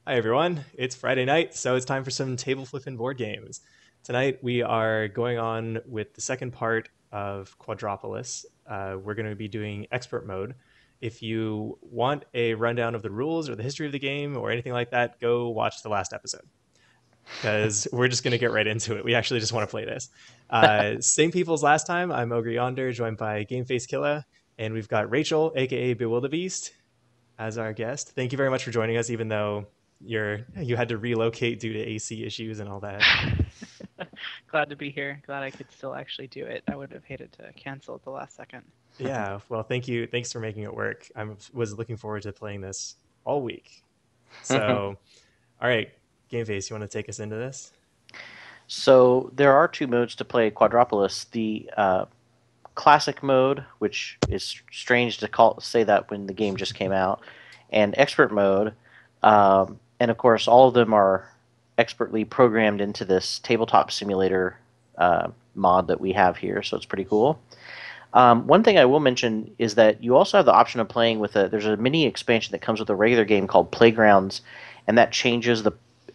Hi everyone, it's Friday night, so it's time for some table flipping board games. Tonight we are going on with the second part of Quadropolis. We're going to be doing expert mode. If you want a rundown of the rules or the history of the game or anything like that, go watch the last episode because we're just going to get right into it. We actually just want to play this. Same people as last time. I'm Ogre Yonder, joined by Game Face Killa, and we've got Rachel, aka Bewildebeest, as our guest. Thank you very much for joining us, even though you had to relocate due to AC issues and all that. Glad to be here. Glad I could still actually do it. I would have hated to cancel at the last second. Yeah, well, thank you. Thanks for making it work. I was looking forward to playing this all week. So, all right, Game Face, you want to take us into this? So there are two modes to play Quadropolis. The classic mode, which is strange to say that when the game just came out, and expert mode. And of course, all of them are expertly programmed into this tabletop simulator mod that we have here, so it's pretty cool. One thing I will mention is that you also have the option of playing with there's a mini expansion that comes with a regular game called Playgrounds, and that changes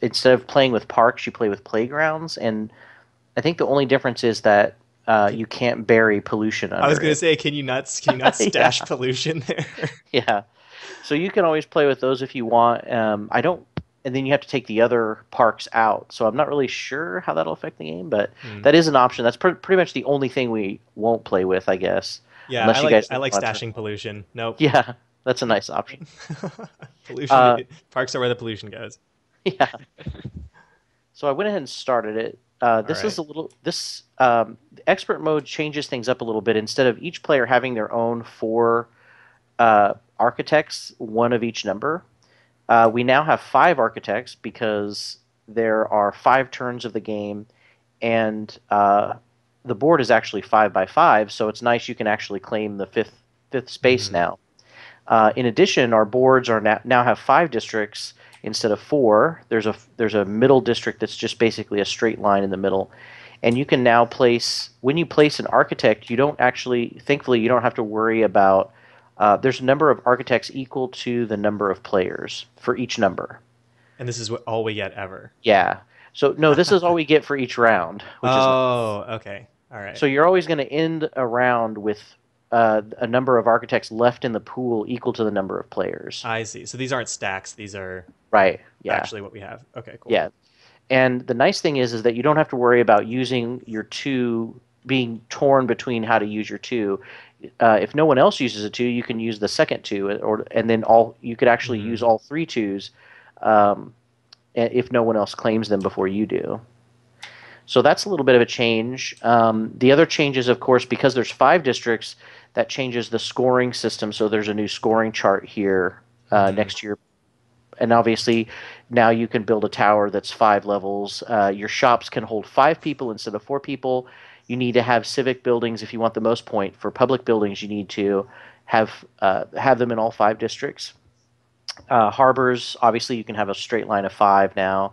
instead of playing with parks, you play with playgrounds, and I think the only difference is that you can't bury pollution I was under gonna it. say, can you not stash Yeah, pollution there? yeah. So you can always play with those if you want. I don't, and then you have to take the other parks out. So I'm not really sure how that'll affect the game, but Hmm. that is an option. That's pretty much the only thing we won't play with, I guess, Yeah, I unless you like guys I really like want to turn stashing it on. pollution. Nope. Yeah, that's a nice option. Pollution. Uh, Parks are where the pollution goes. yeah. So I went ahead and started it. All This is right. a little this expert mode changes things up a little bit. Instead of each player having their own four architects, one of each number, we now have five architects because there are five turns of the game, and the board is actually 5 by 5, so it's nice you can actually claim the fifth space Hmm. now. In addition, our boards are now have five districts instead of four. There's a middle district that's just basically a straight line in the middle, and you can now place when you place an architect. You don't actually, thankfully, you don't have to worry about. There's a number of architects equal to the number of players for each number. And this is all we get ever. Yeah. So no, this is all we get for each round, which is nice. Oh, okay. All right. So you're always going to end a round with a number of architects left in the pool equal to the number of players. I see. So these aren't stacks. These are Right. Yeah. actually what we have. Okay, cool. Yeah. And the nice thing is that you don't have to worry about using your two being torn between how to use your two. If no one else uses a two, you can use the second two, or and then all you could actually use Hmm. all three twos um, if no one else claims them before you do. So that's a little bit of a change. The other changes, of course, because there's five districts, that changes the scoring system. So there's a new scoring chart here Hmm. next to your, and obviously now you can build a tower that's 5 levels. Your shops can hold 5 people instead of 4 people. You need to have civic buildings if you want the most point. For public buildings, you need to have them in all five districts. Harbors, obviously, you can have a straight line of five now.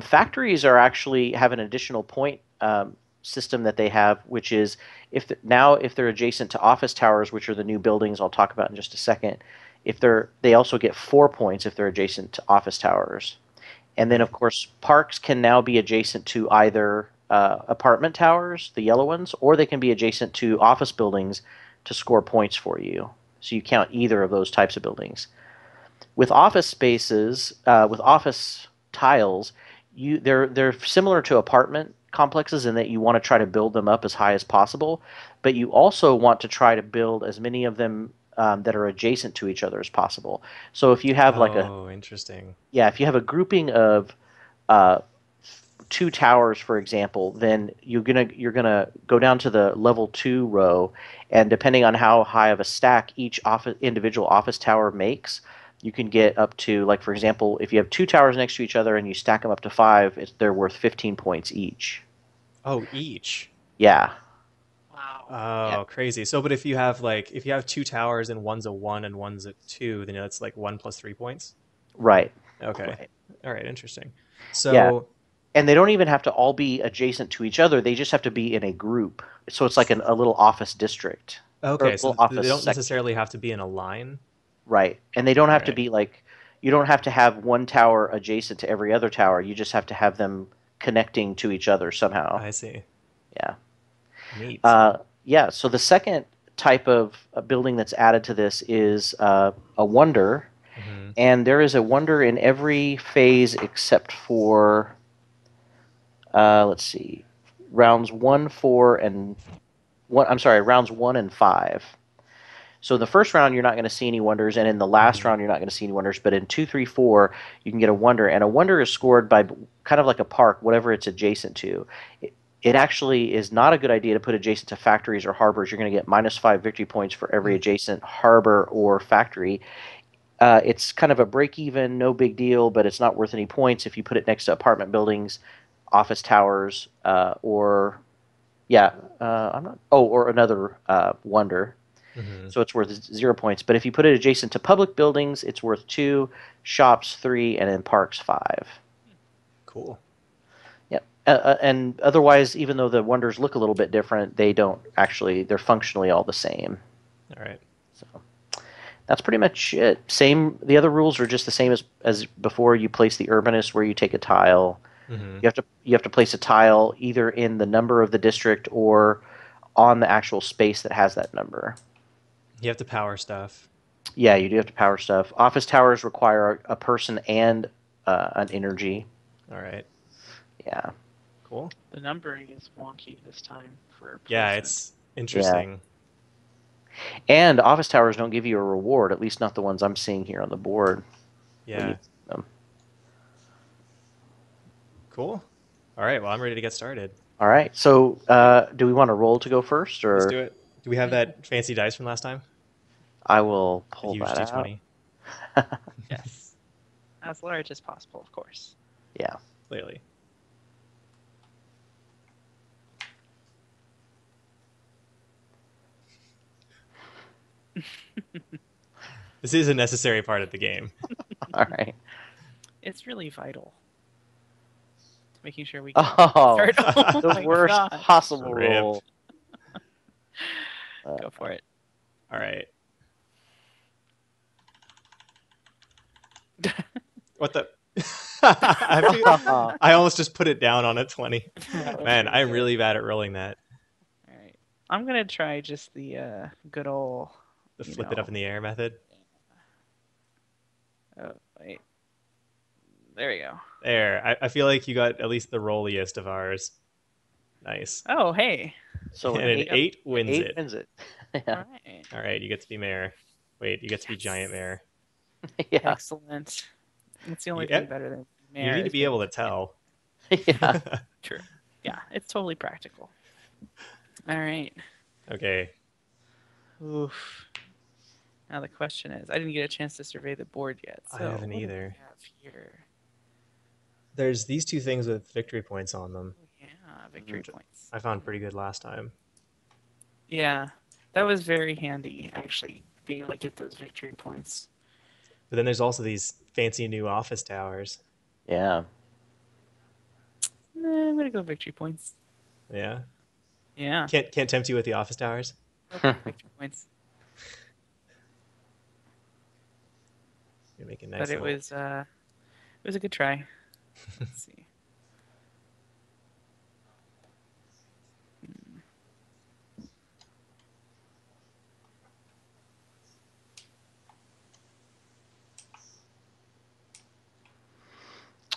Factories are actually have an additional point system that they have, which is if they're adjacent to office towers, which are the new buildings I'll talk about in just a second. If they also get 4 points if they're adjacent to office towers, and then Okay. of course parks can now be adjacent to either apartment towers, the yellow ones, or they can be adjacent to office buildings to score points for you. So you count either of those types of buildings. With office spaces, with office tiles, they're similar to apartment complexes in that you want to try to build them up as high as possible, but you also want to try to build as many of them that are adjacent to each other as possible. So if you have Oh, interesting. if you have a grouping of uh, two towers, for example, then you're gonna go down to the level 2 row, and depending on how high of a stack each individual office tower makes, you can get up to, like, for example, if you have two towers next to each other and you stack them up to five, they're worth 15 points each. Oh, each. Yeah, Wow. Yeah. Oh, crazy. So, but if you have two towers and one's a one and one's a two, then that's like 1 plus 3 points. right, Okay. right. All right. Interesting. Yeah, So, and they don't even have to all be adjacent to each other. They just have to be in a group. So it's like a little office district or a okay. So little they office don't section. necessarily have to be in a line. Right. And they don't All have to right. be like you don't have to have one tower adjacent to every other tower. You just have to have them connecting to each other somehow. I see. Yeah. Neat. Yeah. So the second type of building that's added to this is a wonder, Hmm. and there is a wonder in every phase except for let's see, rounds 1, 4, and one. I'm sorry, rounds 1 and 5. So in the first round, you're not going to see any wonders, and in the last Hmm. round, you're not going to see any wonders. But in 2, 3, 4, you can get a wonder, and a wonder is scored by kind of like a park, whatever it's adjacent to. It actually is not a good idea to put adjacent to factories or harbors. You're going to get -5 victory points for every adjacent harbor or factory. It's kind of a break even, no big deal, but it's not worth any points if you put it next to apartment buildings, office towers, or yeah, I'm not. Oh, or another wonder. Hmm. So it's worth 0 points. But if you put it adjacent to public buildings, it's worth 2, shops 3, and in parks 5. Cool. Yep. And otherwise, even though the wonders look a little bit different, they don't actually. They're functionally all the same. All right. So that's pretty much it. Same. The other rules are just the same as before. You place the urbanist where you take a tile. Hmm. You have to place a tile either in the number of the district or on the actual space that has that number. You have to power stuff. Yeah, you do have to power stuff. Office towers require a person and an energy. All right. Yeah, Cool. The numbering is wonky this time for Yeah, placement. it's yeah. interesting. And office towers don't give you a reward, at least not the ones I'm seeing here on the board. When Yeah. you them. Cool. All right. Well, I'm ready to get started. All right. So, do we want to roll to go first, Let's or do it. Do we have that fancy dice from last time? I will The pull huge that out? D20. Yes. As large as possible, of course. Yeah. Clearly. This is a necessary part of the game. All right. It's really vital to making sure we can Oh, start. Oh the my worst god. possible Rip. roll. Go for it. All right. What the? I almost just put it down on a 20. That was Man, pretty I'm good. really bad at rolling that. All right. I'm gonna try just the good old. The you flip it know- up in the air method. Oh wait. There we go. There. I feel like you got at least the rolliest of ours. Nice. Oh hey. So And an 8 wins eight it. wins it. All Yeah. right. All right, you get to be mayor. Wait, you get to be giant mayor. Yeah. Excellent. That's the only Yeah. thing better than You mayor need to is be being- able to tell. Yeah. True. Yeah, it's totally practical. All right. Okay. Oof. Now the question is, I didn't get a chance to survey the board yet. I So haven't what do we either. have here? There's these two things with victory points on them. Yeah, victory Which points. I found pretty good last time. Yeah, that was very handy, actually, being able to get those victory points. But then there's also these fancy new office towers. Yeah. I'm gonna go victory points. Yeah. Yeah, Can't tempt you with the office towers. okay, victory points. You make a nice. But it little- was a good try. Let's see.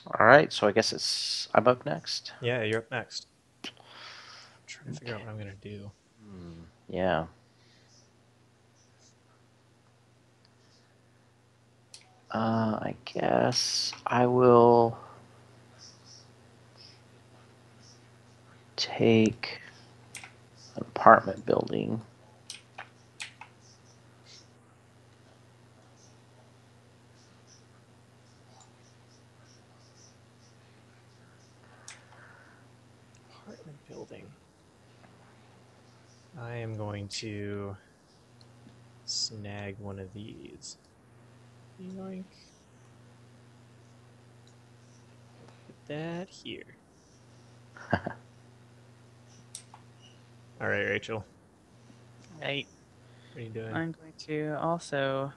All right. So I guess I'm up next. Yeah, you're up next. I'm trying to figure out what I'm gonna do. Yeah. I guess I will take an apartment building. Apartment building. I am going to snag one of these. Yoink. Put that here. All right, Rachel. Right. What are you doing? I'm going to also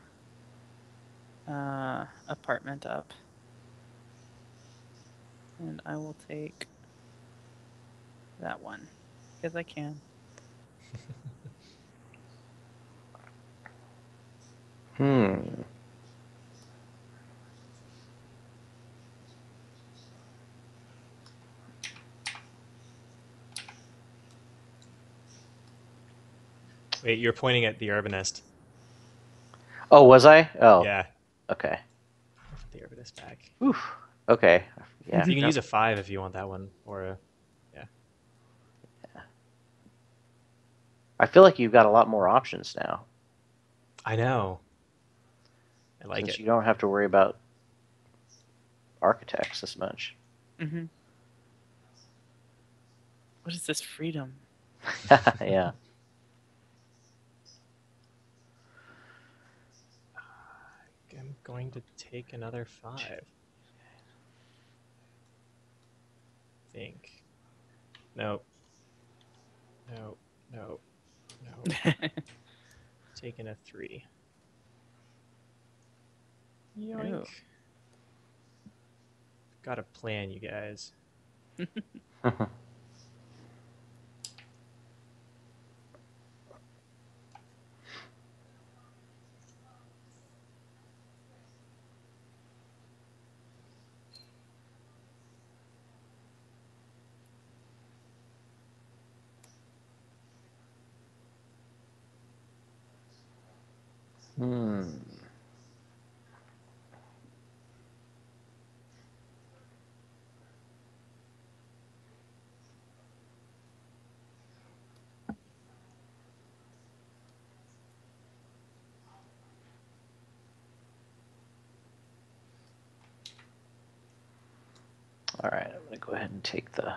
apartment up. And I will take that one because I can. Wait, you're pointing at the Urbanist. Oh, was I? Oh, Yeah. okay. I'll put the Urbanist back. Oof. Okay. Yeah. So you can Nope. use a 5 if you want that one, or a I feel like you've got a lot more options now, I know. I like since it. you don't have to worry about architects as much. Mm-hmm. What is this freedom? Yeah. I'm going to take another 5. I think. Nope. Nope. Nope. Nope. Taking a 3. Yoink. Ew. Got a plan, you guys. All right, I'm going to go ahead and take the...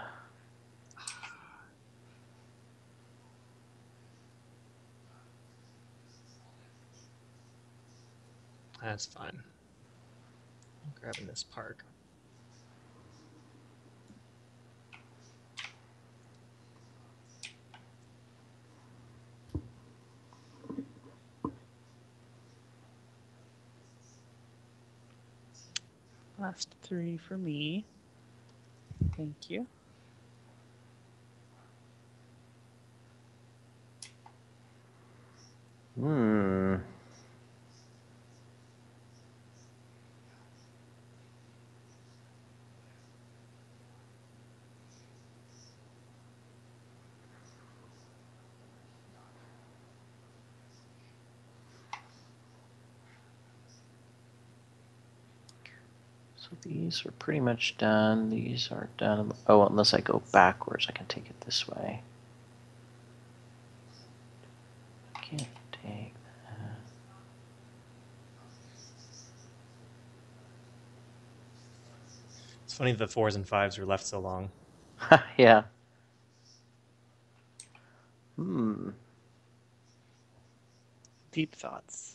That's fine. I'm grabbing this park. Last 3 for me. Thank you. So these are pretty much done. These are done. Oh, unless I go backwards, I can take it this way. Can't take that. It's funny that the 4s and 5s were left so long. Yeah. Deep thoughts.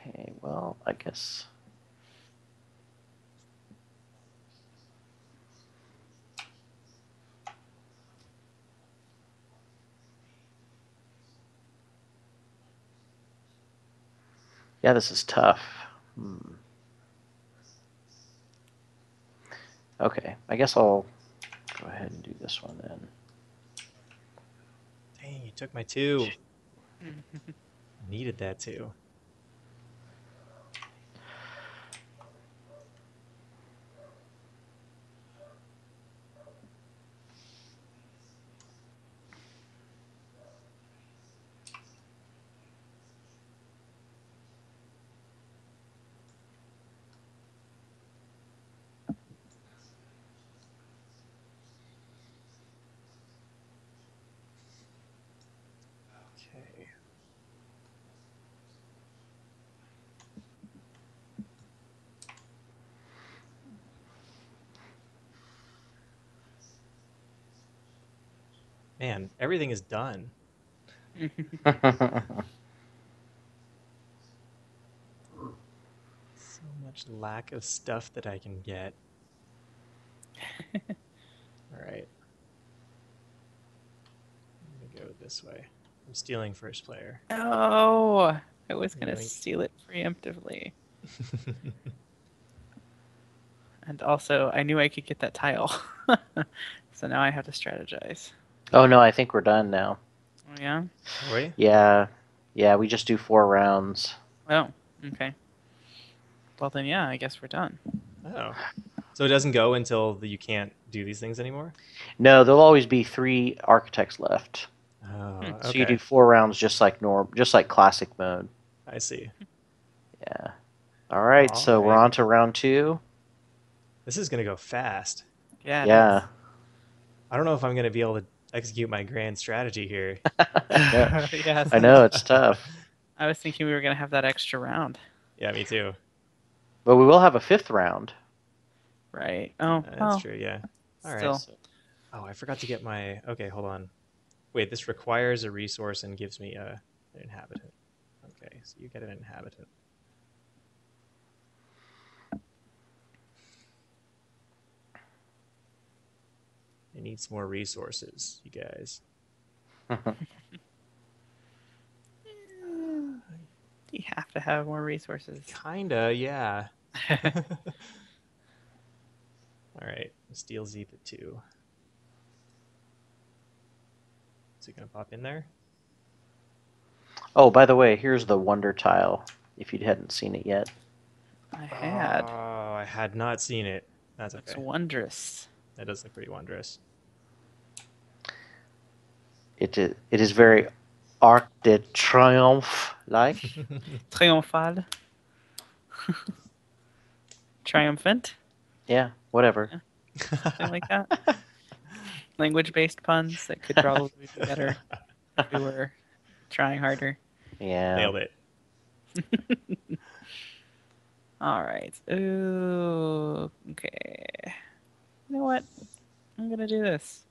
Okay, well, I guess... Yeah, this is tough. Okay, I guess I'll go ahead and do this one then. Dang, you took my 2. Needed that 2. Okay. Man, everything is done. So much lack of stuff that I can get. All right. I'm going to go this way. I'm stealing first player. No, I was gonna Yoink. steal it preemptively, and also I knew I could get that tile, so now I have to strategize. Oh no, I think we're done now. Oh yeah. Are we? Yeah, yeah, we just do 4 rounds. Oh, okay. Well then, yeah, I guess we're done. Oh. So it doesn't go until you can't do these things anymore? No, there'll always be 3 architects left. Oh, So you do okay. 4 rounds just like classic mode. I see. Yeah. All right, All so we're right. on to round 2. This is going to go fast. Yeah, it is. Yeah. I don't know if I'm going to be able to execute my grand strategy here. No, Yes. I know it's tough, I was thinking we were gonna have that extra round. Yeah, me too. but we will have a 5th round. Right. Oh, That's well, true, yeah. All right. still. So, Oh, I forgot to get my... Okay, hold on. Wait, this requires a resource and gives me an inhabitant. Okay, so you get an inhabitant. It needs more resources, you guys. You have to have more resources. Kinda, yeah. All right, steal Zeep at 2. Is it gonna pop in there? oh, by the way, here's the wonder tile. If you hadn't seen it yet. I had. Oh, I had not seen it. That's It's okay. wondrous. That does look pretty wondrous. It is very Arc de Triomphe like. Triomphal. Triumphant. Yeah, whatever. Something like that. Language-based puns that could probably be better if we were trying harder. Yeah. Nailed it. All right. Ooh. Okay. You know what? I'm gonna do this.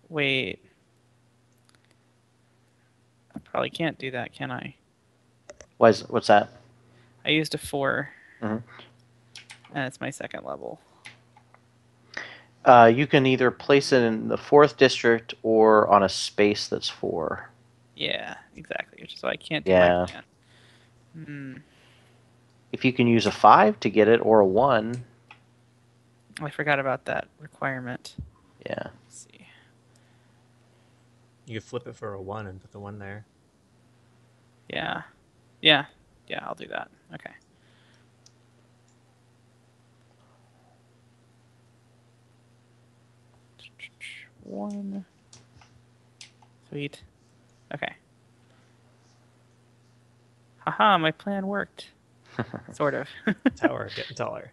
Wait. I probably can't do that, can I? What's that? I used a 4, Mhm. and it's my 2nd level. You can either place it in the 4th district or on a space that's 4. Yeah, exactly. So I can't do Yeah. my plan. Hmm. If you can use a 5 to get it or a 1, I forgot about that requirement. yeah. Let's see. You could flip it for a 1 and put the 1 there. Yeah. Yeah. Yeah, I'll do that. Okay. One. Sweet. Okay. Haha, my plan worked. Sort of. Tower getting taller.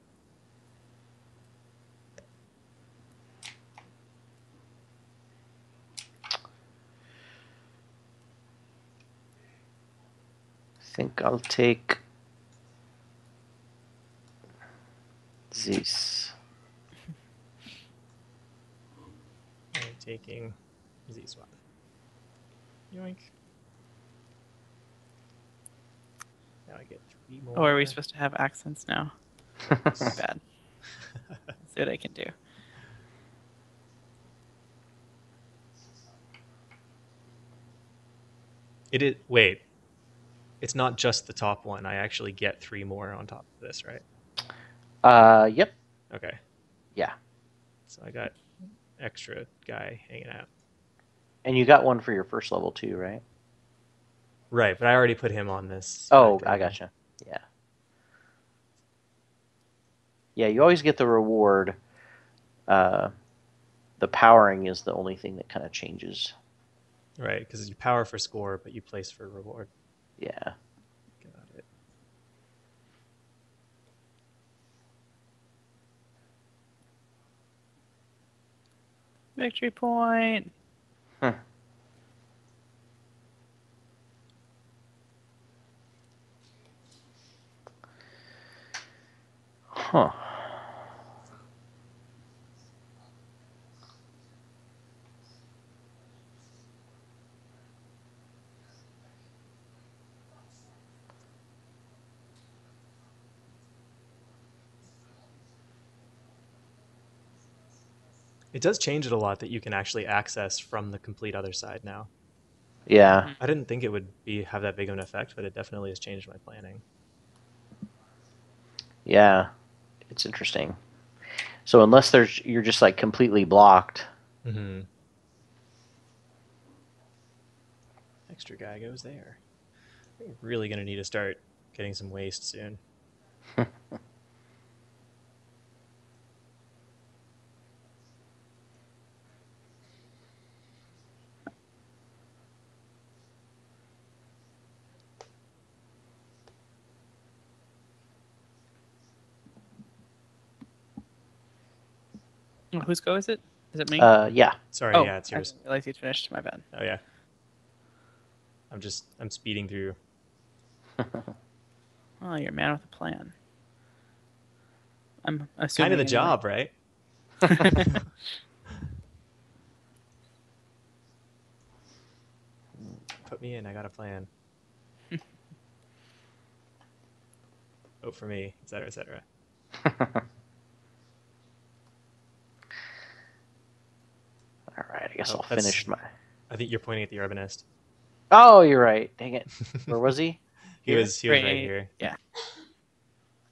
I think I'll take this. I'm taking Z swap. Yoink. Now I get 3 more. Oh, are we supposed to have accents now? Bad. Let's see what I can do. It is. Wait. It's not just the top one. I actually get 3 more on top of this, right? Yep. Okay. Yeah. So I got extra guy hanging out. And you got one for your 1st level too, right? Right, but I already put him on this. Oh, back I row. gotcha. Yeah. Yeah, you always get the reward. The powering is the only thing that kind of changes. Right, because you power for score, but you place for reward. Yeah. Got it. Victory point. Huh. Huh. It does change it a lot that you can actually access from the complete other side now. Yeah, I didn't think it would have that big of an effect, but it definitely has changed my planning. yeah, it's interesting. So unless you're just like completely blocked. Mm-hmm. Extra guy goes there. I think we're really gonna need to start getting some waste soon. Whose go is it? Is it me? Yeah. Sorry, Oh, yeah, it's I yours. didn't realize you'd finished. My bad. Oh yeah. I'm speeding through. Oh, you're a man with a plan. I'm It's kind of assuming the anyway. job, right? Put me in. I got a plan. Vote for me, etc., etc. All right, I guess Oh, I'll that's. finish my. I think you're pointing at the urbanist. Oh, you're right. Dang it. Where was he? he Here? was right here. Yeah.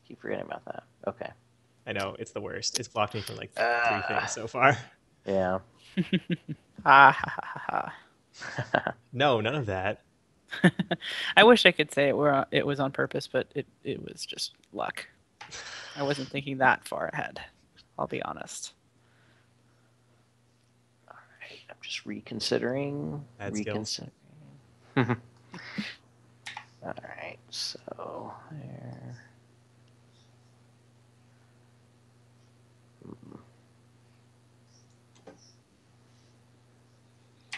Keep forgetting about that. Okay. I know it's the worst. It's blocked me from like three Uh, things so far. yeah. Ha ha ha ha. No, none of that. I wish I could say it was on purpose, but it was just luck. I wasn't thinking that far ahead. I'll be honest. All right. I'm just reconsidering. Bad skills. All right. So there.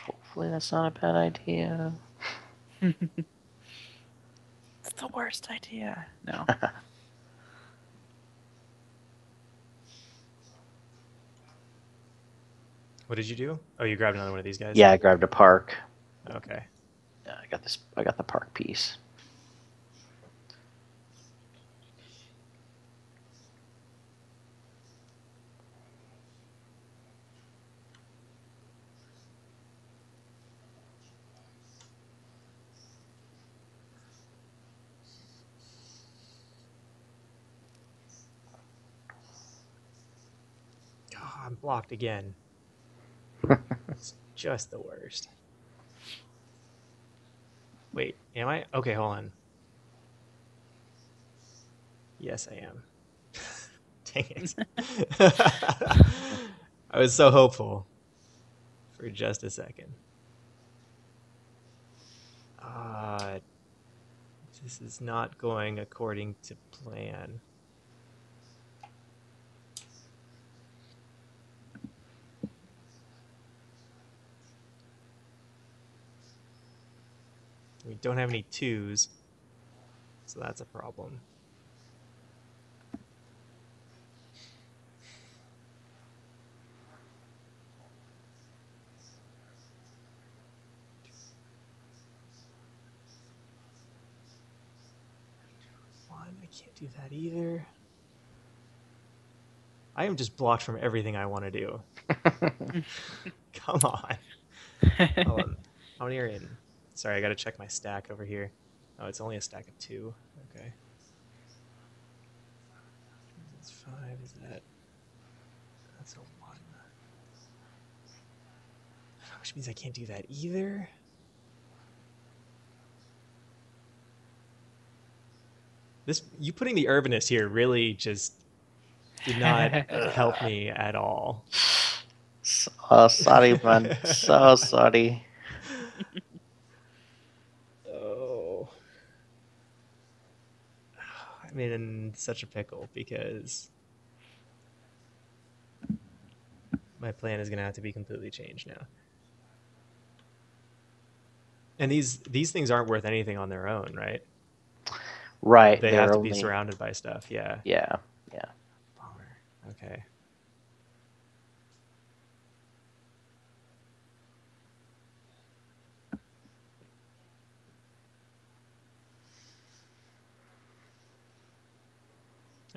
Hopefully that's not a bad idea. It's the worst idea. No. What did you do? Oh, you grabbed another one of these guys? Yeah, I grabbed a park. Okay. Yeah, I got this. I got the park piece. Oh, I'm blocked again. It's just the worst. Wait, am I? Okay, hold on. Yes, I am. Dang it. I was so hopeful for just a second. This is not going according to plan. We don't have any twos, so that's a problem. One, I can't do that either. I am just blocked from everything I want to do. Come on. Hold on. How many are in? Sorry, I gotta check my stack over here. Oh, it's only a stack of 2. Okay. That's 5, is that? That's a 1. Which means I can't do that either. You putting the urbanist here really just did not help me at all. So sorry, man. So sorry. Oh. I'm in such a pickle because my plan is going to have to be completely changed now. And these things aren't worth anything on their own, right? Right. They have They're to be only. surrounded by stuff. Yeah. Yeah. Yeah. Bummer. Okay.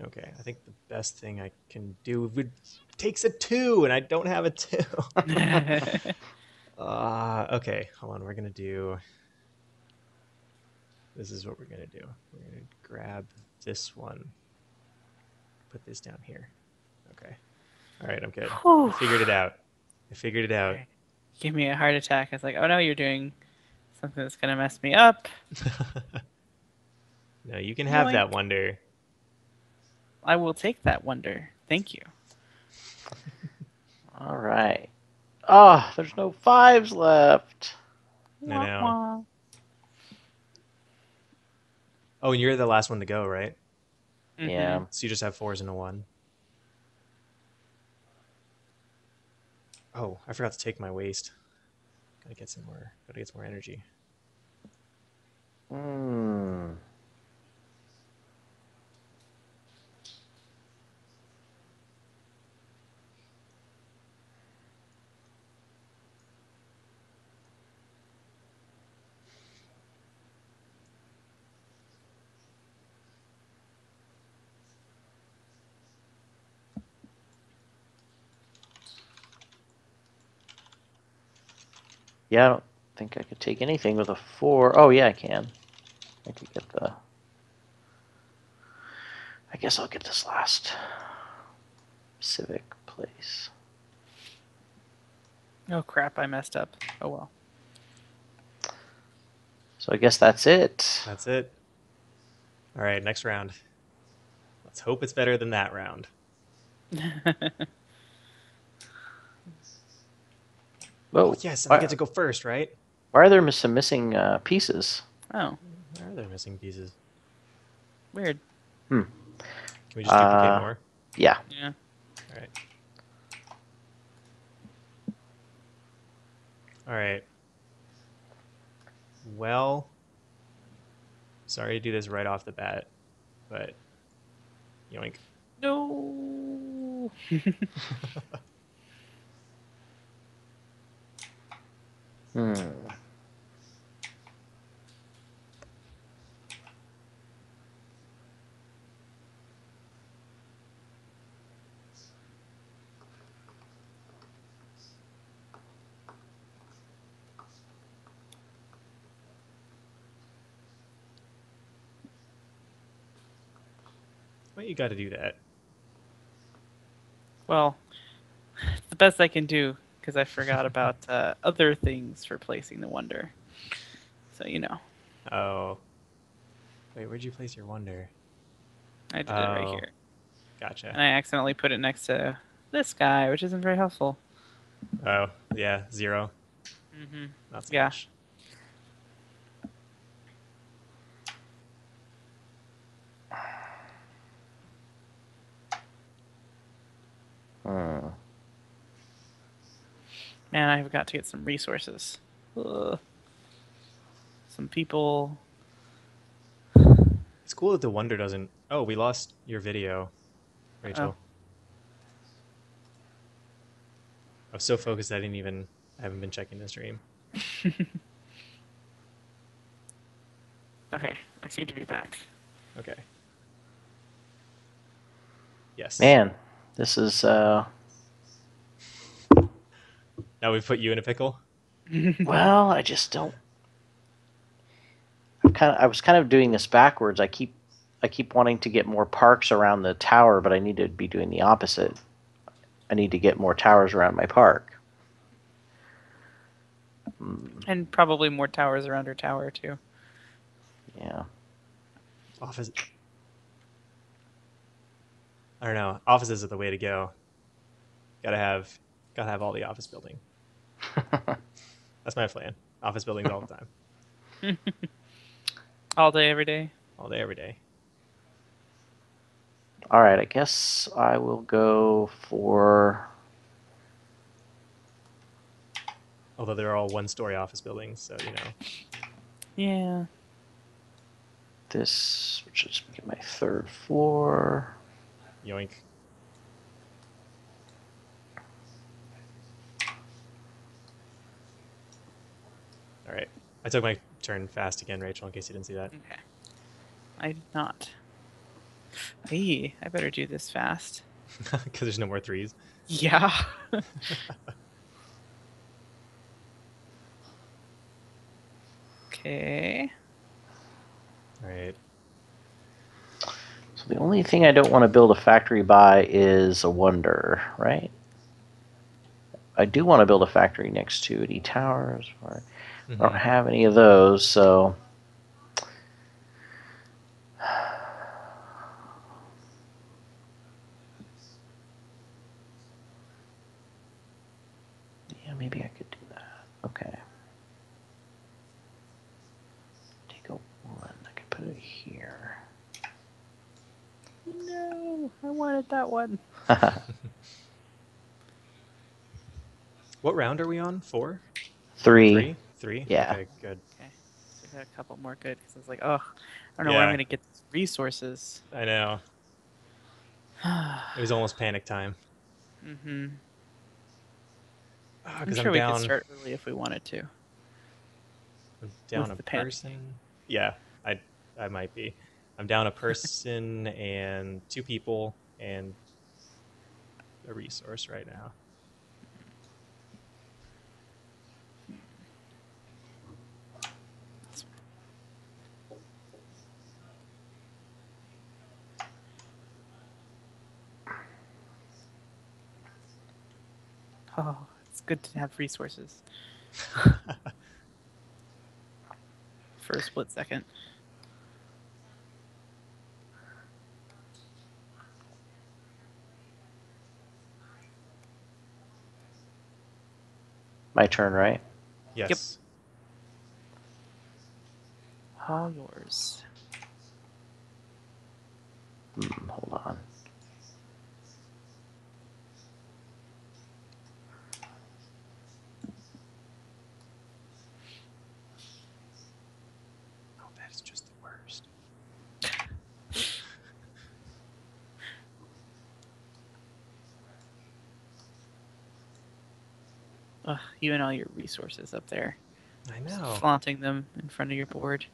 Okay, I think the best thing I can do takes a 2, and I don't have a 2. Okay, hold on. We're gonna do. This is what we're gonna do. We're gonna grab this one, put this down here. Okay. All right, I'm good. I Whew. figured it out. I figured it out. Alright. Give me a heart attack. I was like, oh no, you're doing something that's gonna mess me up. No, you can have Yoink. that wonder. I will take that wonder. Thank you. All right. Oh, there's no 5s left. I Wah, know. wah. Oh, and you're the last one to go, right? Yeah. Mhm. So you just have 4s and a 1. Oh, I forgot to take my waste. Gotta get some more. Gotta get some more energy. Hmm. Yeah, I don't think I could take anything with a 4. Oh, yeah, I can. I could get the. I guess I'll get this last civic place. Oh crap, I messed up. Oh well. So I guess that's it. That's it. All right, next round. Let's hope it's better than that round. Oh, Whoa. yes, and I Why, get to go first, right? why are there some missing pieces? Oh, Where are there missing pieces? weird. Can we just duplicate more? Yeah. Yeah. All right. All right. Well, sorry to do this right off the bat, but yoink. No. Hmm. Why you got to do that? Well, it's the best I can do because I forgot about other things for placing the wonder. So you know, Oh, wait, where'd you place your wonder? I did it right Oh, here, gotcha. and I accidentally put it next to this guy, which isn't very helpful. Oh, yeah, 0. Mm-hmm. Not so Yeah. much. Hmm. Man, I've got to get some resources. Ugh. Some people. It's cool that the wonder doesn't. Oh, we lost your video, Oh. Rachel. I was so focused I didn't even. I haven't been checking the stream. Okay, I seem to be back. Okay. Yes. Man, this is. Now we've put you in a pickle. Well, I just don't. I was kind of doing this backwards. I keep wanting to get more parks around the tower, but I need to be doing the opposite. I need to get more towers around my park. And probably more towers around her tower too. Yeah. Office. I don't know. Offices are the way to go. Gotta have all the office building. That's my plan. Office buildings all the time, All day, every day. all day, every day. All right, I guess I will go for. Although they're all one-story office buildings, so you know. Yeah. This, which is my 3rd floor. Yoink. All right. I took my turn fast again, Rachel, in case you didn't see that. Okay. I did not. Hey, I better do this fast. Because there's no more threes. Yeah. Okay. All right. So the only thing I don't want to build a factory by is a wonder, right? I do want to build a factory next to the towers. Or I don't have any of those, so yeah, maybe I could do that. Okay. Take a one. I could put it here. No, I wanted that one. What round are we on? 4? Three. 3? Yeah. Okay, good. Okay. So I got a couple more good because I was like, oh, I don't know where I'm Yeah, going to get these resources. I know. It was almost panic time. Mm-hmm. I'm Because sure we could start early if we wanted to I'm down a with the panicking. person. Yeah, I might be. I'm down a person and 2 people and a resource right now. Oh, it's good to have resources for a split second. My turn, right? Yes. All yours. Hold on. Oh, that is just the worst. Ugh, you and all your resources up there. I Just know. flaunting them in front of your board.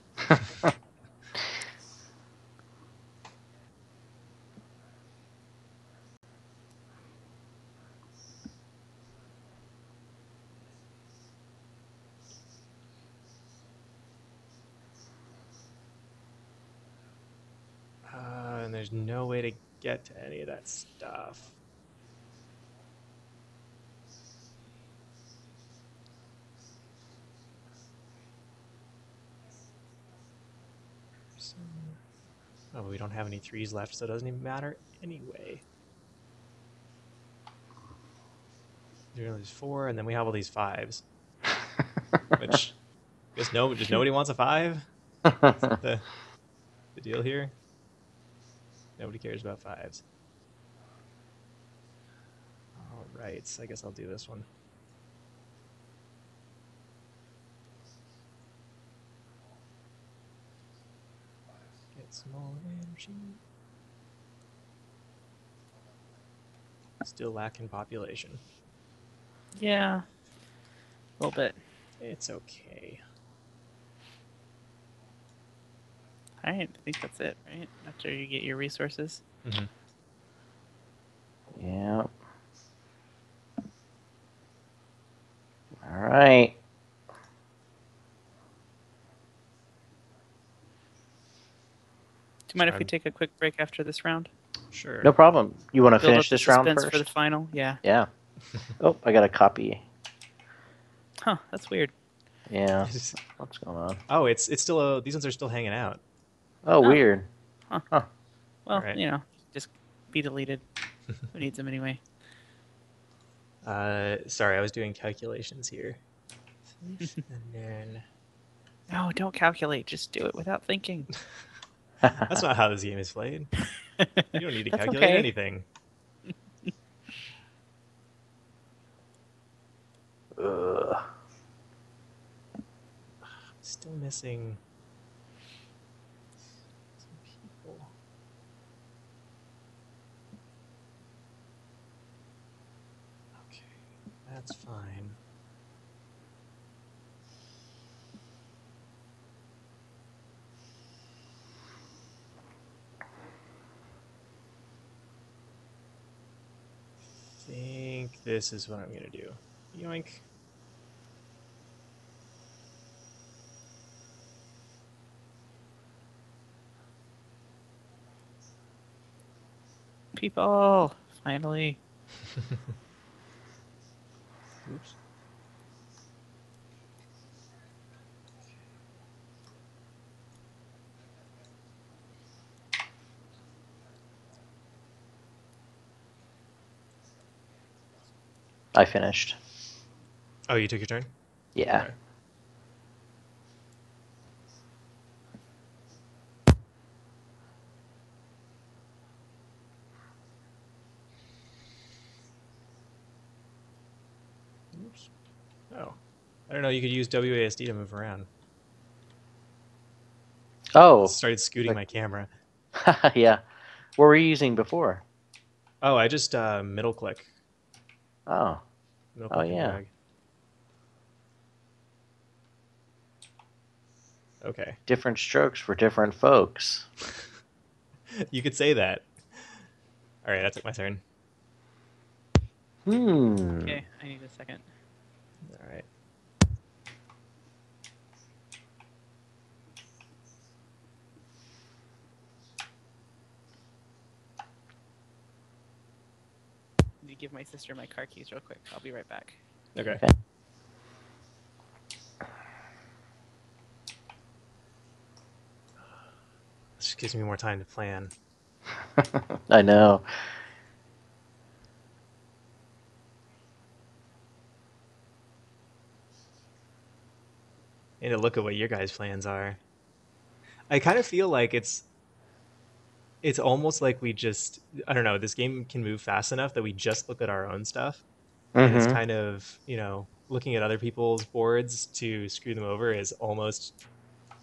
And there's no way to get to any of that stuff. Oh, we don't have any 3s left, so it doesn't even matter anyway. There's 4, and then we have all these 5s. Which, I guess just nobody wants a 5? Is that the deal here? Nobody cares about 5s. All right, so I guess I'll do this one. Get small energy. Still lacking population. Yeah, a little bit. It's okay. All right, I think that's it, right? After you get your resources. Mm-hmm. Yeah. All right. Do you mind if we I'm take a quick break after this round? sure. No problem. You want to Build finish up the this round suspense first? for the final? Yeah. Yeah. Oh, I got a copy. Huh, that's weird. Yeah. What's going on? Oh, it's still these ones are still hanging out. Oh, Oh. weird. Huh. Huh. Well, All right. you know, just be deleted. Who needs them anyway? Sorry, I was doing calculations here. And then No, don't calculate. Just do it without thinking. that's not how this game is played. You don't need to That's calculate okay. anything. Ugh. Still missing some people. Okay, that's fine. this is what I'm gonna do. Yoink. People, finally. Oops. I finished. Oh, you took your turn? Yeah. Okay. Oops. Oh. I don't know, you could use WASD to move around. It Oh, started scooting like- my camera. yeah. What were you using before? Oh, I just middle click. Oh, Middle Oh, click and yeah. drag. Okay. different strokes for different folks. You could say that. All right, I took my turn. Okay, I need a second. All right. I need to give my sister my car keys real quick. I'll be right back. Okay. Okay. This just gives me more time to plan. I know. I need to look at what your guys' plans are. I kind of feel like it's almost like we just, I don't know, this game can move fast enough that we just look at our own stuff, and it's Mm-hmm. kind of, looking at other people's boards to screw them over is almost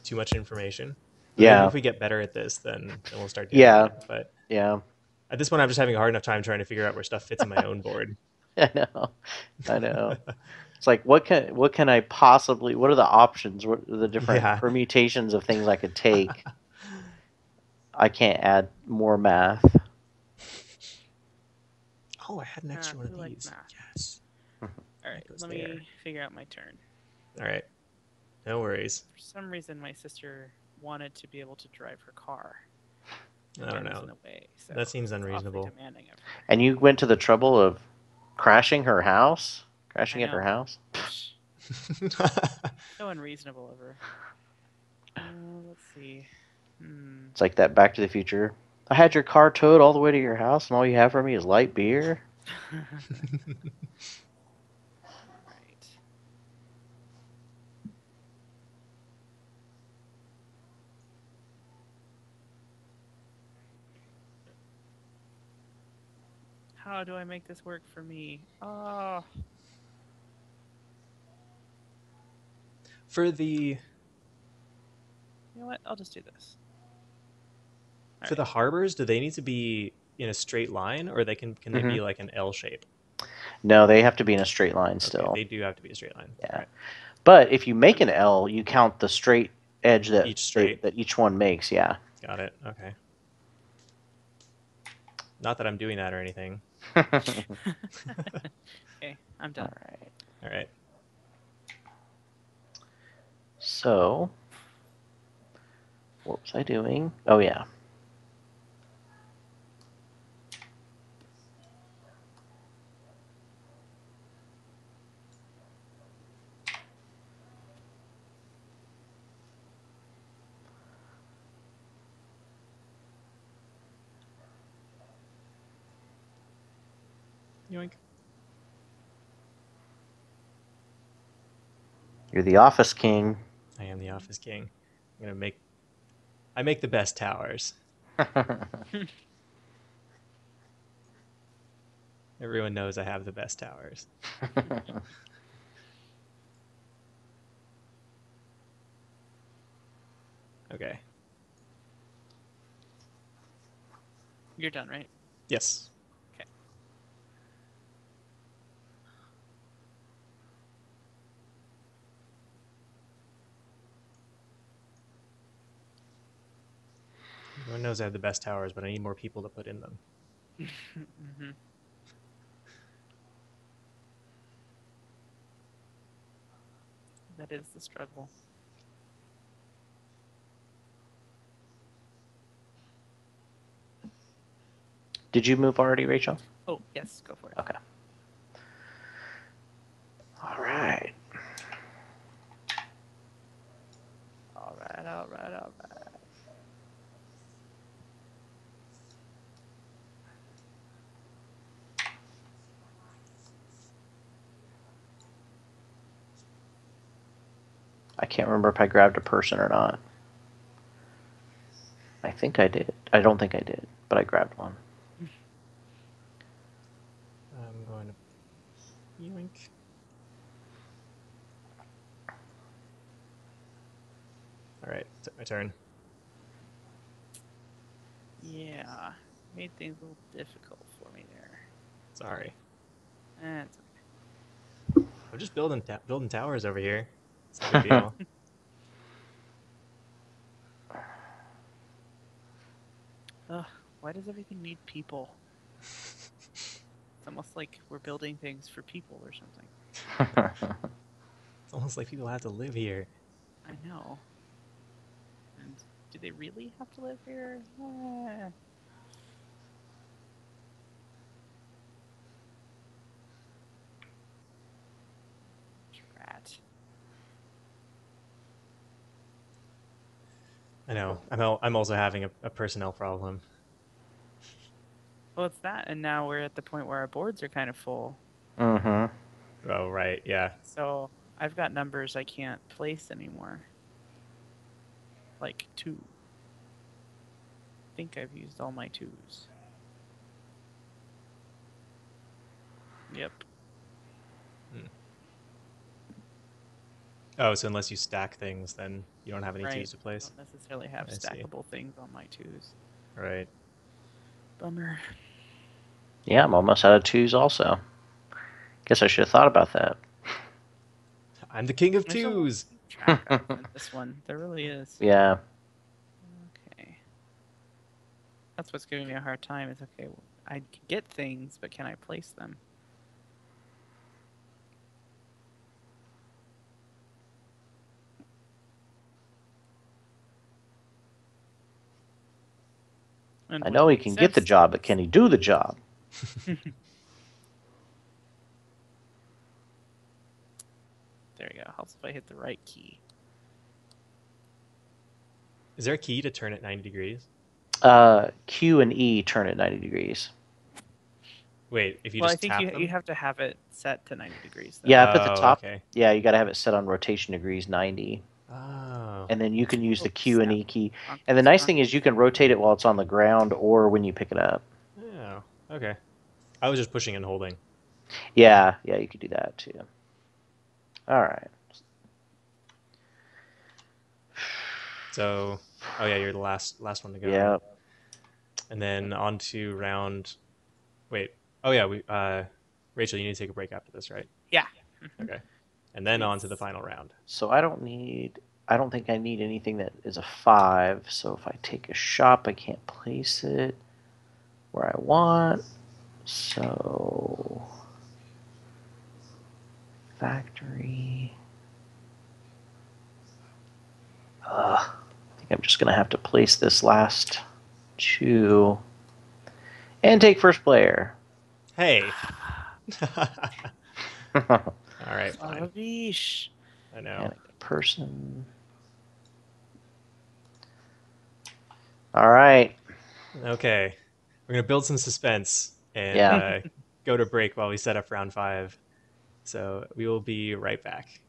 too much information. But maybe Yeah. if we get better at this, then we'll start doing Yeah. that. But Yeah. at this point, I'm just having a hard enough time trying to figure out where stuff fits in my own board. I know. I know. It's like what can I possibly? What are the options? What are the different Yeah. permutations of things I could take? I can't add more math. Oh, I had an extra one of who likes these. math? Yes. All right, goes let there. me figure out my turn. All right. No worries. For some reason, my sister wanted to be able to drive her car. I don't was know. in the way, so That seems it's awfully unreasonable. demanding of her. And you went to the trouble of crashing her house, crashing I at her know. house. So unreasonable of her. Let's see. It's like that Back to the Future. I had your car towed all the way to your house, and all you have for me is light beer. Right. How do I make this work for me? Oh, For the you know what? I'll just do this. for the harbors, do they need to be in a straight line, or can they Mm-hmm. be like an L shape? No, they have to be in a straight line Okay, still. they do have to be a straight line. Yeah. All right. But if you make an L, you count the straight edge that Each straight. that each one makes. Yeah. Got it. Okay. Not that I'm doing that or anything. Okay, I'm All done. right. All right. So, what was I doing? Oh yeah. Yoink. You're the office king. I am the office king. I make the best towers. Everyone knows I have the best towers. Okay. You're done, right? Yes. Okay. Everyone knows I have the best towers, but I need more people to put in them. Mm-hmm. That is the struggle. Did you move already, Rachel? Oh, yes, go for it. Okay. All right. All right, all right, all right. I can't remember if I grabbed a person or not. I think I did. I don't think I did, but I grabbed one. I'm going to yoink. All right, my turn. Yeah, made things a little difficult for me there. Sorry. That's I'm just building towers over here. It's no big deal. Ugh, why does everything need people? It's almost like we're building things for people or something. It's almost like people have to live here. I know. And do they really have to live here? Rat. I know. I'm also having a personnel problem. Well, it's that, and now we're at the point where our boards are kind of full. Mm-hmm. Oh right, yeah. So I've got numbers I can't place anymore. Like 2. I think I've used all my 2s. Yep. Oh, so unless you stack things, then you don't have any Right. twos to I place. don't necessarily have I see. stackable things on my 2s. Right. Bummer. Yeah, I'm almost out of twos also. Guess I should have thought about that. I'm the king of There's a lot twos. to keep track of in this one. There really is. Yeah. Okay. That's what's giving me a hard time is, okay, I can get things, but can I place them? And I would know it he make can get the sense job, but can he do the job? There you go. Helps if I hit the right key. Is there a key to turn it 90 degrees? Q and E turn at 90 degrees. Wait, if you Well, I just think tap you them? have to have it set to 90 degrees, though. Yeah, up at the Oh, top. okay. Yeah, you got to have it set on rotation degrees 90. Oh. And then you can use the Oh, Q and snap. E key. Wrong And the piece, nice wrong thing is piece. you can rotate it while it's on the ground or when you pick it up. Oh, okay. I was just pushing and holding. Yeah, you could do that too. All right. So, oh yeah, you're the last one to go. Yeah. And then on to round. Wait. Oh yeah, we. Rachel, you need to take a break after this, right? Yeah. Okay. And then on to the Yes. final round. So I don't think I need anything that is a 5. So if I take a shop, I can't place it where I want. So factory. I think I'm just gonna have to place this last 2 and take first player. Hey. All right, Son of fine. a biche. I And know. I got a person. All right. Okay. We're gonna build some suspense and Yeah. go to break while we set up round 5. So we will be right back.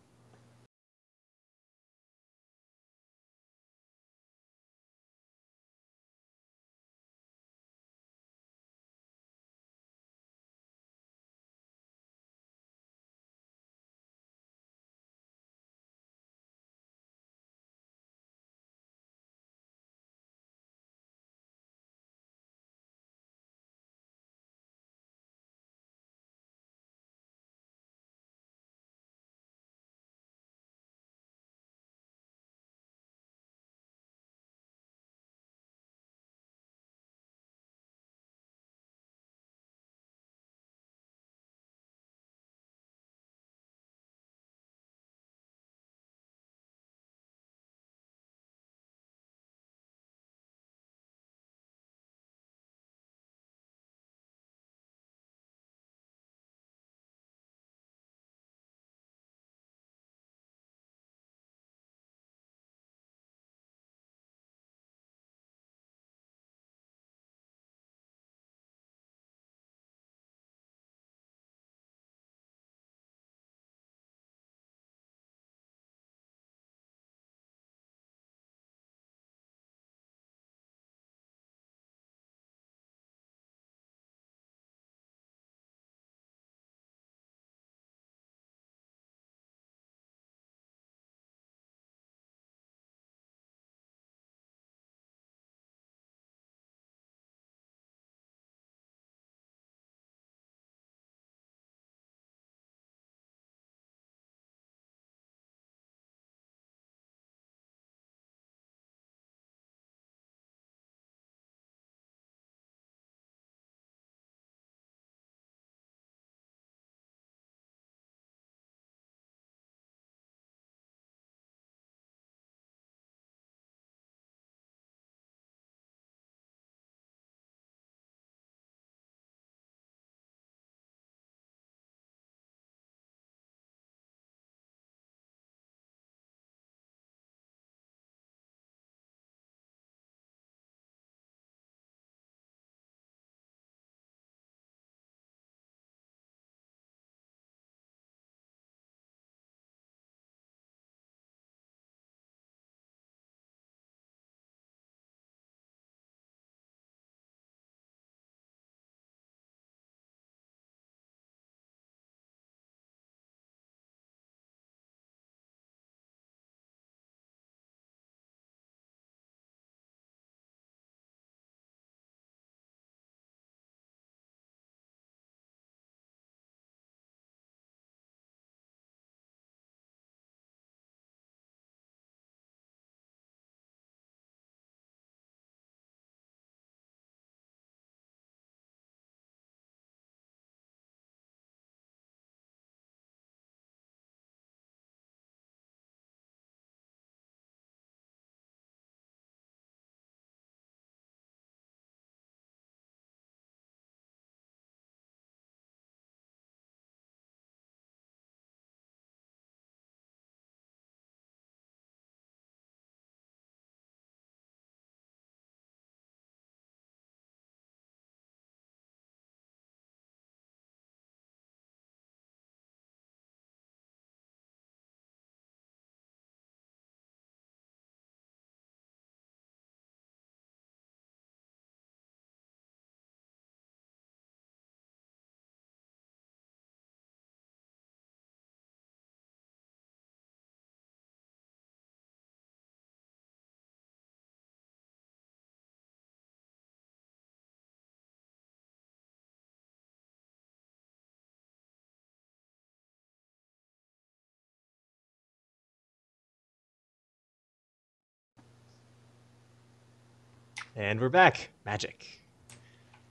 And we're back. Magic.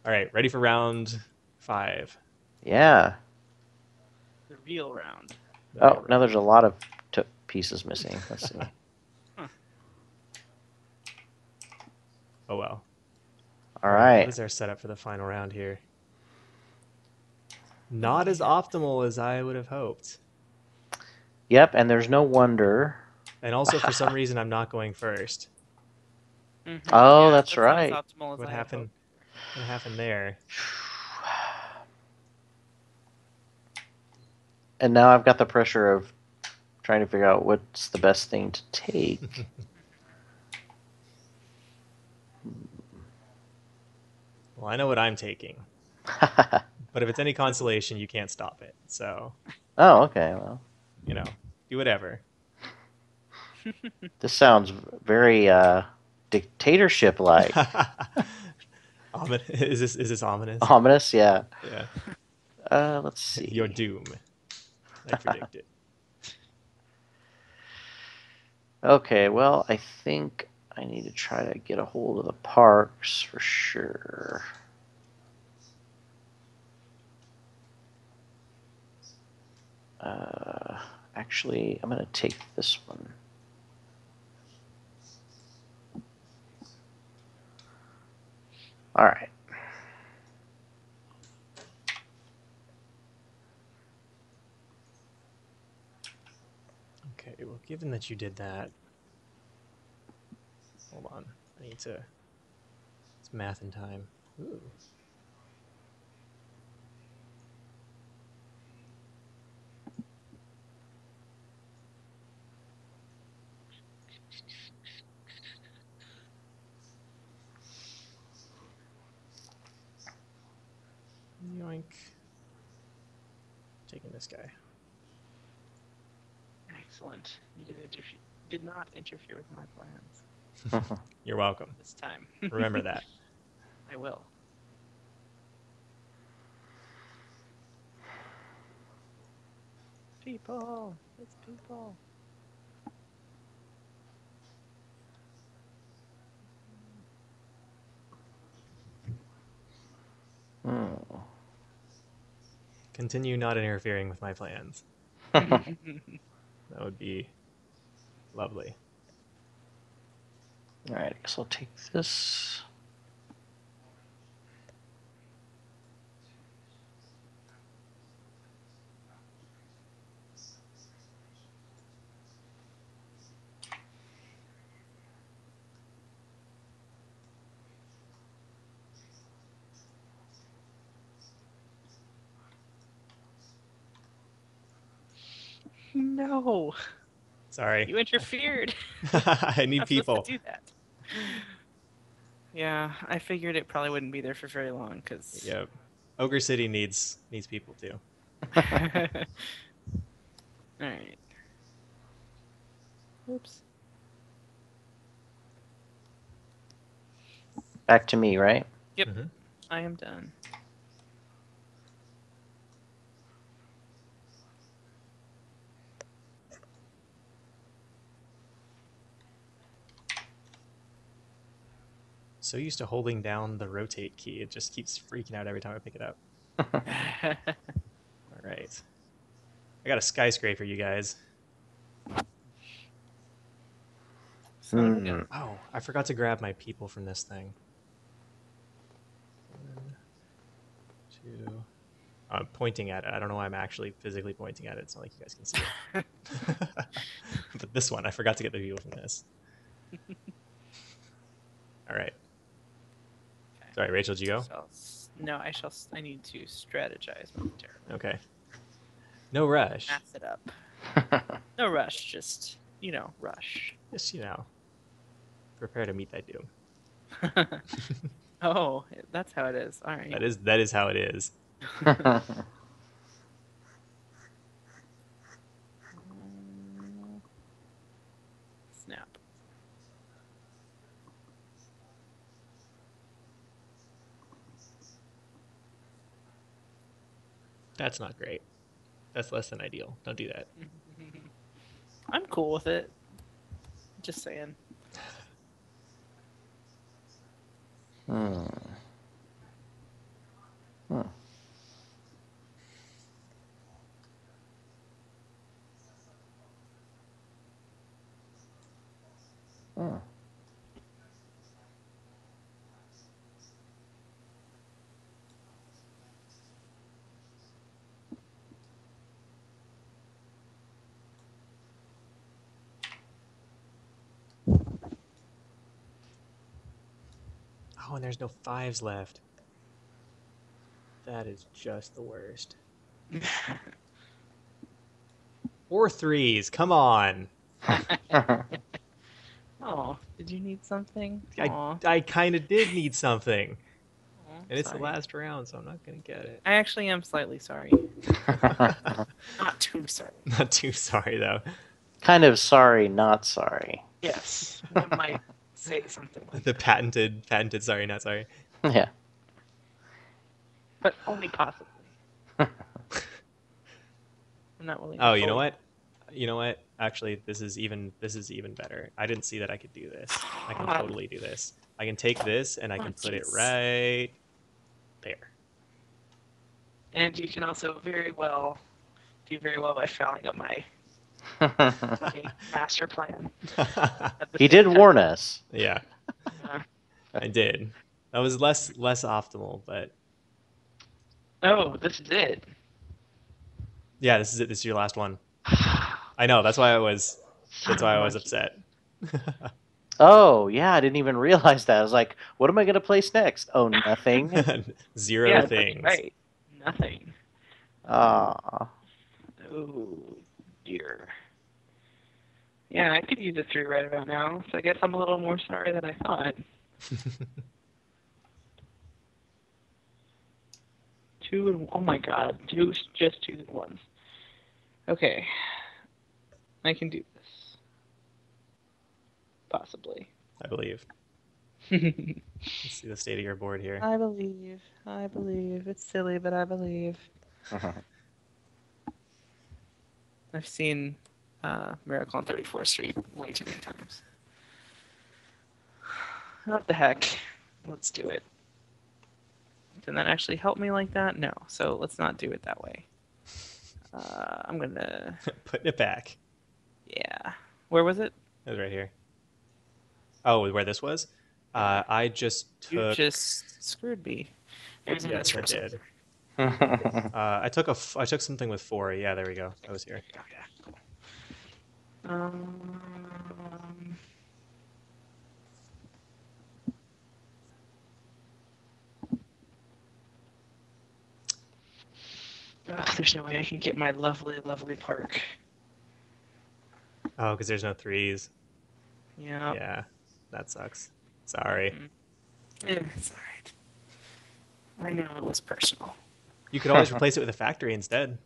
All right, ready for round 5. Yeah. The real round. The Oh, real now round. there's a lot of pieces missing. Let's see. Oh well. All What right. is our setup for the final round here? Not as optimal as I would have hoped. Yep, and there's no wonder. And also, for some reason, I'm not going first. Oh, Yeah, that's that's not as right. optimal as What I had happened? hoped. What happened there? And now I've got the pressure of trying to figure out what's the best thing to take. Well, I know what I'm taking, but if it's any consolation, you can't stop it. So, Oh, okay. Well, do whatever. this sounds very dictatorship-like. Is this ominous? Ominous, yeah. Yeah. Let's see. Your doom. I predict it. Okay, well, I think I need to try to get a hold of the parks for sure. Actually, I'm going to take this one. All right. Okay, well, given that you did that, hold on. I need to. It's math in time. Ooh. Yoink. Taking this guy. Excellent. You did not interfere with my plans You're welcome. this time. Remember that. I will. People. It's people. Hmm. Continue not interfering with my plans. All That would be lovely. right, I guess I'll take this. No. Sorry. You interfered. I need Not supposed people. to do that. Yeah, I figured it probably wouldn't be there for very long because. Yep. Ogre City needs people too. All right. Oops. Back to me, right? Yep. Mhm. I am done. So used to holding down the rotate key, it just keeps freaking out every time I pick it up. All right. I got a skyscraper, you guys. Son of a Hmm. gun. Oh, I forgot to grab my people from this thing. 1, 2. I'm pointing at it. I don't know why I'm actually physically pointing at it. It's not like you guys can see it. But this one, I forgot to get the people from this. All right. Okay. Sorry, Rachel, did you go? No, I shall. I need to strategize momentarily. Okay. No rush. Pass it up. No rush. Just rush. Just, prepare to meet that doom. Oh, that's how it is. All right. That is how it is. Snap. That's not great. That's less than ideal. Don't do that. I'm cool with it. Just saying. Hmm. Hmm. Hmm. Oh, and there's no 5s left. That is just the worst. Or 3s. Come on. Oh, did you need something? I Aw. I kind of did need something. Aw, And it's the sorry. last round, so I'm not going to get it. I actually am slightly sorry. Not too sorry. Not too sorry, though. Kind of sorry, not sorry. Yes, one might say something like The that, patented sorry, not sorry. Yeah. but only possibly. I'm not willing. Oh, to you know fully- what? You know what? Actually, this is even better. I didn't see that I could do this. I can totally do this. I can take this and I can put it jeez. right there. And you can also do very well by fouling up my master plan. At the He same did time. warn us. Yeah, Uh, I did. That was less optimal, but oh, this is it. yeah, this is it. This is your last one. I know. That's why I was upset. Oh, yeah, I didn't even realize that. I was like, what am I going to place next? Oh, nothing. Zero Yeah, that's things. right. Nothing. Ah. Oh dear. Yeah, I could use a 3 right about now, so I guess I'm a little more sorry than I thought. 2 and oh my god, just 2 and 1s. Okay, I can do this. Possibly. I believe. I Let's see the state of your board here. believe. I believe. It's silly, but I believe. I've seen Miracle on 34th Street way too many times. What the heck? Let's do it. Can that actually help me like that? No. So let's not do it that way. I'm gonna. Putting it back. Yeah. Where was it? It was right here. Oh, where this was? I just You took. just screwed me. There's a Yes, I misprint. did. I took something with 4. Yeah, there we go. I was here. Okay, cool. There's no way I can get my lovely, lovely park. Oh, because there's no 3s. Yeah. Yeah, that sucks. Sorry. It's alright. I know it was personal. You could always replace it with a factory instead.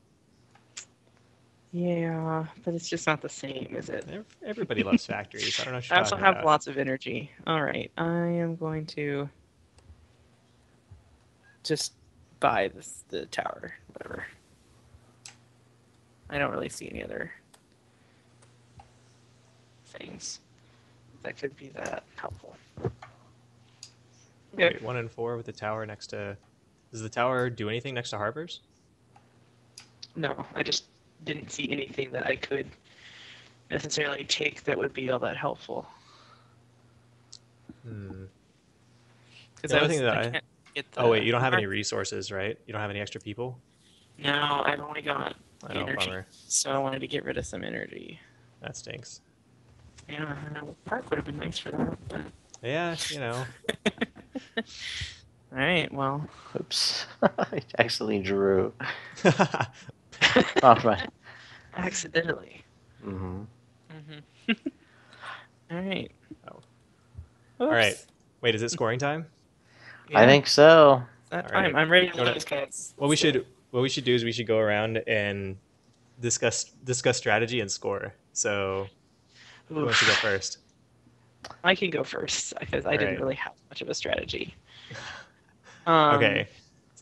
Yeah, but it's just not the same, is it? Everybody loves factories. I don't know what you're I also talking have about. lots of energy. Alright, I am going to just buy the tower, whatever. I don't really see any other things that could be that helpful. Okay. Wait, 1 and 4 with the tower next to. Does the tower do anything next to harbors? No, I just didn't see anything that I could necessarily take that would be all that helpful. Hmm. Because The I only was thing that I I. can't get the Oh wait, you don't have any resources, right? You don't have any extra people. No, I've only got I know, energy, bummer. so I wanted to get rid of some energy. That stinks. Yeah, I know. Park would have been nice for that, but. Yeah, you know. All right, well. Oops. I accidentally drew. Oh, right. Accidentally. Mm-hmm. All right. Oh. Oops. All right. Wait, is it scoring time? Yeah, I think so. that All time. right. I'm ready to No, no. lose, guys. What we should do is we should go around and discuss strategy and score. So who wants to go first? I can go first because I All didn't right. really have much of a strategy. Okay.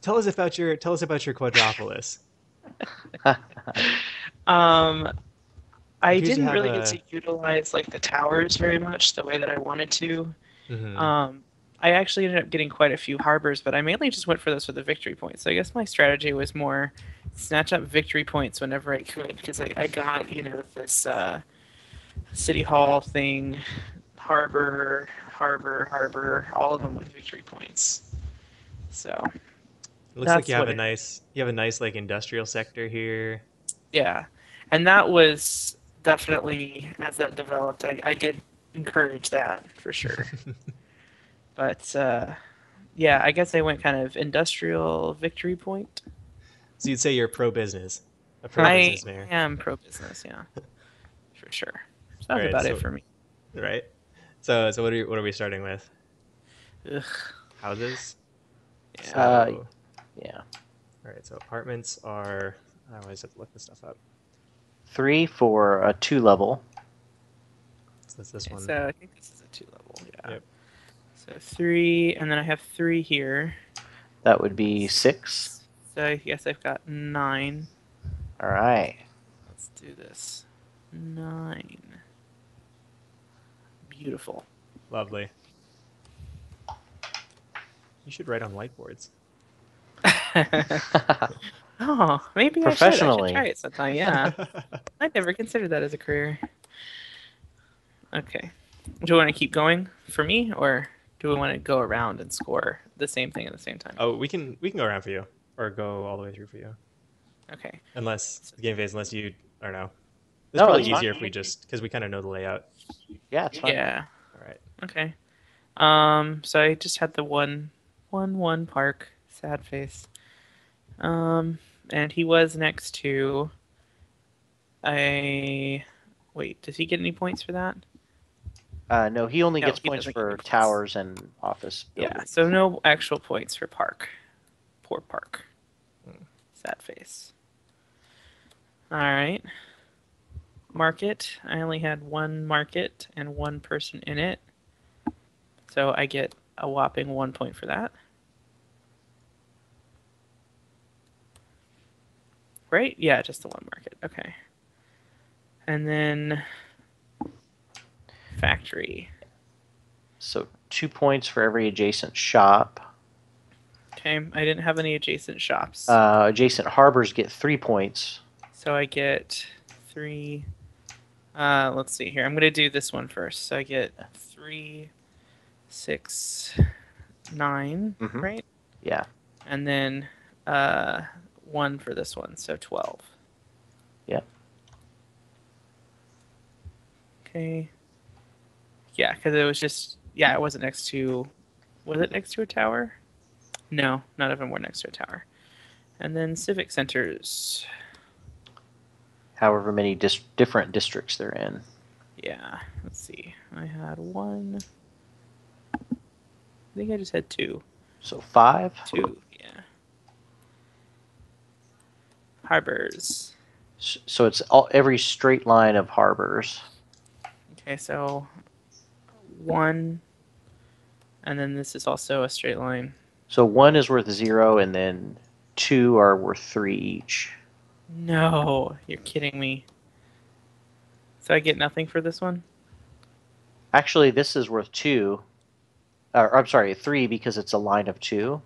Tell us about your Quadropolis. I Appears you didn't have really a- get to utilize like the towers very much the way that I wanted to. Mhm. I actually ended up getting quite a few harbors, but I mainly just went for those for the victory points. So I guess my strategy was more snatch up victory points whenever I could, because I got, this city hall thing, harbor, all of them with victory points. So It looks like that's what it, you have a nice like industrial sector here. yeah. And that was definitely, as that developed, I did encourage that for sure. But yeah, I guess I went kind of industrial victory point. So you'd say you're pro business, a pro I business mayor. am pro business, yeah, for sure. So All that's right, about it so for me. right. So what are we starting with? Ugh, Houses. yeah. So Yeah. all right, so apartments are. I always have to look this stuff up. 3 for a 2 level. So that's this Okay, one. so I think this is a 2 level, yeah. Yep. So 3, and then I have 3 here. That would be 6. So I guess I've got 9. All right. Let's do this. 9. Beautiful. Lovely. You should write on whiteboards. Oh, maybe I should. I should Professionally. try it sometime. Yeah, I never considered that as a career. Okay. Do you want to keep going for me, or do we want to go around and score the same thing at the same time? Oh, we can go around for you, or go all the way through for you, Okay. unless the game phase, unless you, I don't know. It's No, probably it's fine. easier if we just because we kind of know the layout. Yeah, it's fine. Yeah. All right. Okay. So I just had the one park. Sad face. And he was next to a. Wait, does he get any points for that? No, he only No, gets he points doesn't get for any points. towers and office Yeah, buildings. so no actual points for park. Poor park. Sad face. All right. Market. I only had one market and one person in it. So I get a whopping 1 point for that. Right? Yeah, just the one market. Okay. And then factory. So 2 points for every adjacent shop. Okay, I didn't have any adjacent shops. Adjacent harbors get 3 points. So I get 3. Let's see here. I'm going to do this one first. So I get 3, 6, 9, Mhm. right? Yeah. And then 1 for this one, so 12. Yep. Okay. Yeah, because it was just, yeah, it wasn't next to, was it next to a tower? No, none of them were next to a tower. And then civic centers. However many different districts they're in. Yeah, let's see. I had 1. I think I just had 2. So 5. 2, yeah. Harbors. So it's every straight line of harbors. Okay, so 1, and then this is also a straight line. So 1 is worth 0, and then 2 are worth 3 each. No, you're kidding me. So I get nothing for this one? Actually, this is worth 2. Or, I'm sorry, 3 because it's a line of 2.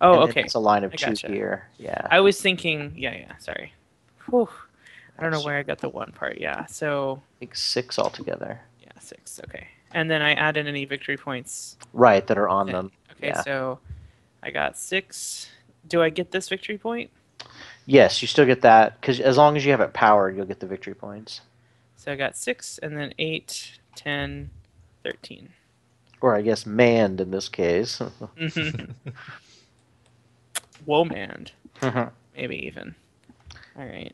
Oh, and then okay. it's a line of I 2 gotcha. here. Yeah. I was thinking, yeah, sorry. Whew. I don't know where I got the 1 part. Yeah, so I think 6 altogether. yeah, 6. Okay, and then I add in any victory points. Right, that are on Okay, them. okay, Yeah. so I got 6. Do I get this victory point? Yes, you still get that because as long as you have it powered, you'll get the victory points. So I got 6, and then 8, 10, 13. Or I guess manned in this case. Womand, Mhm. maybe even. All right.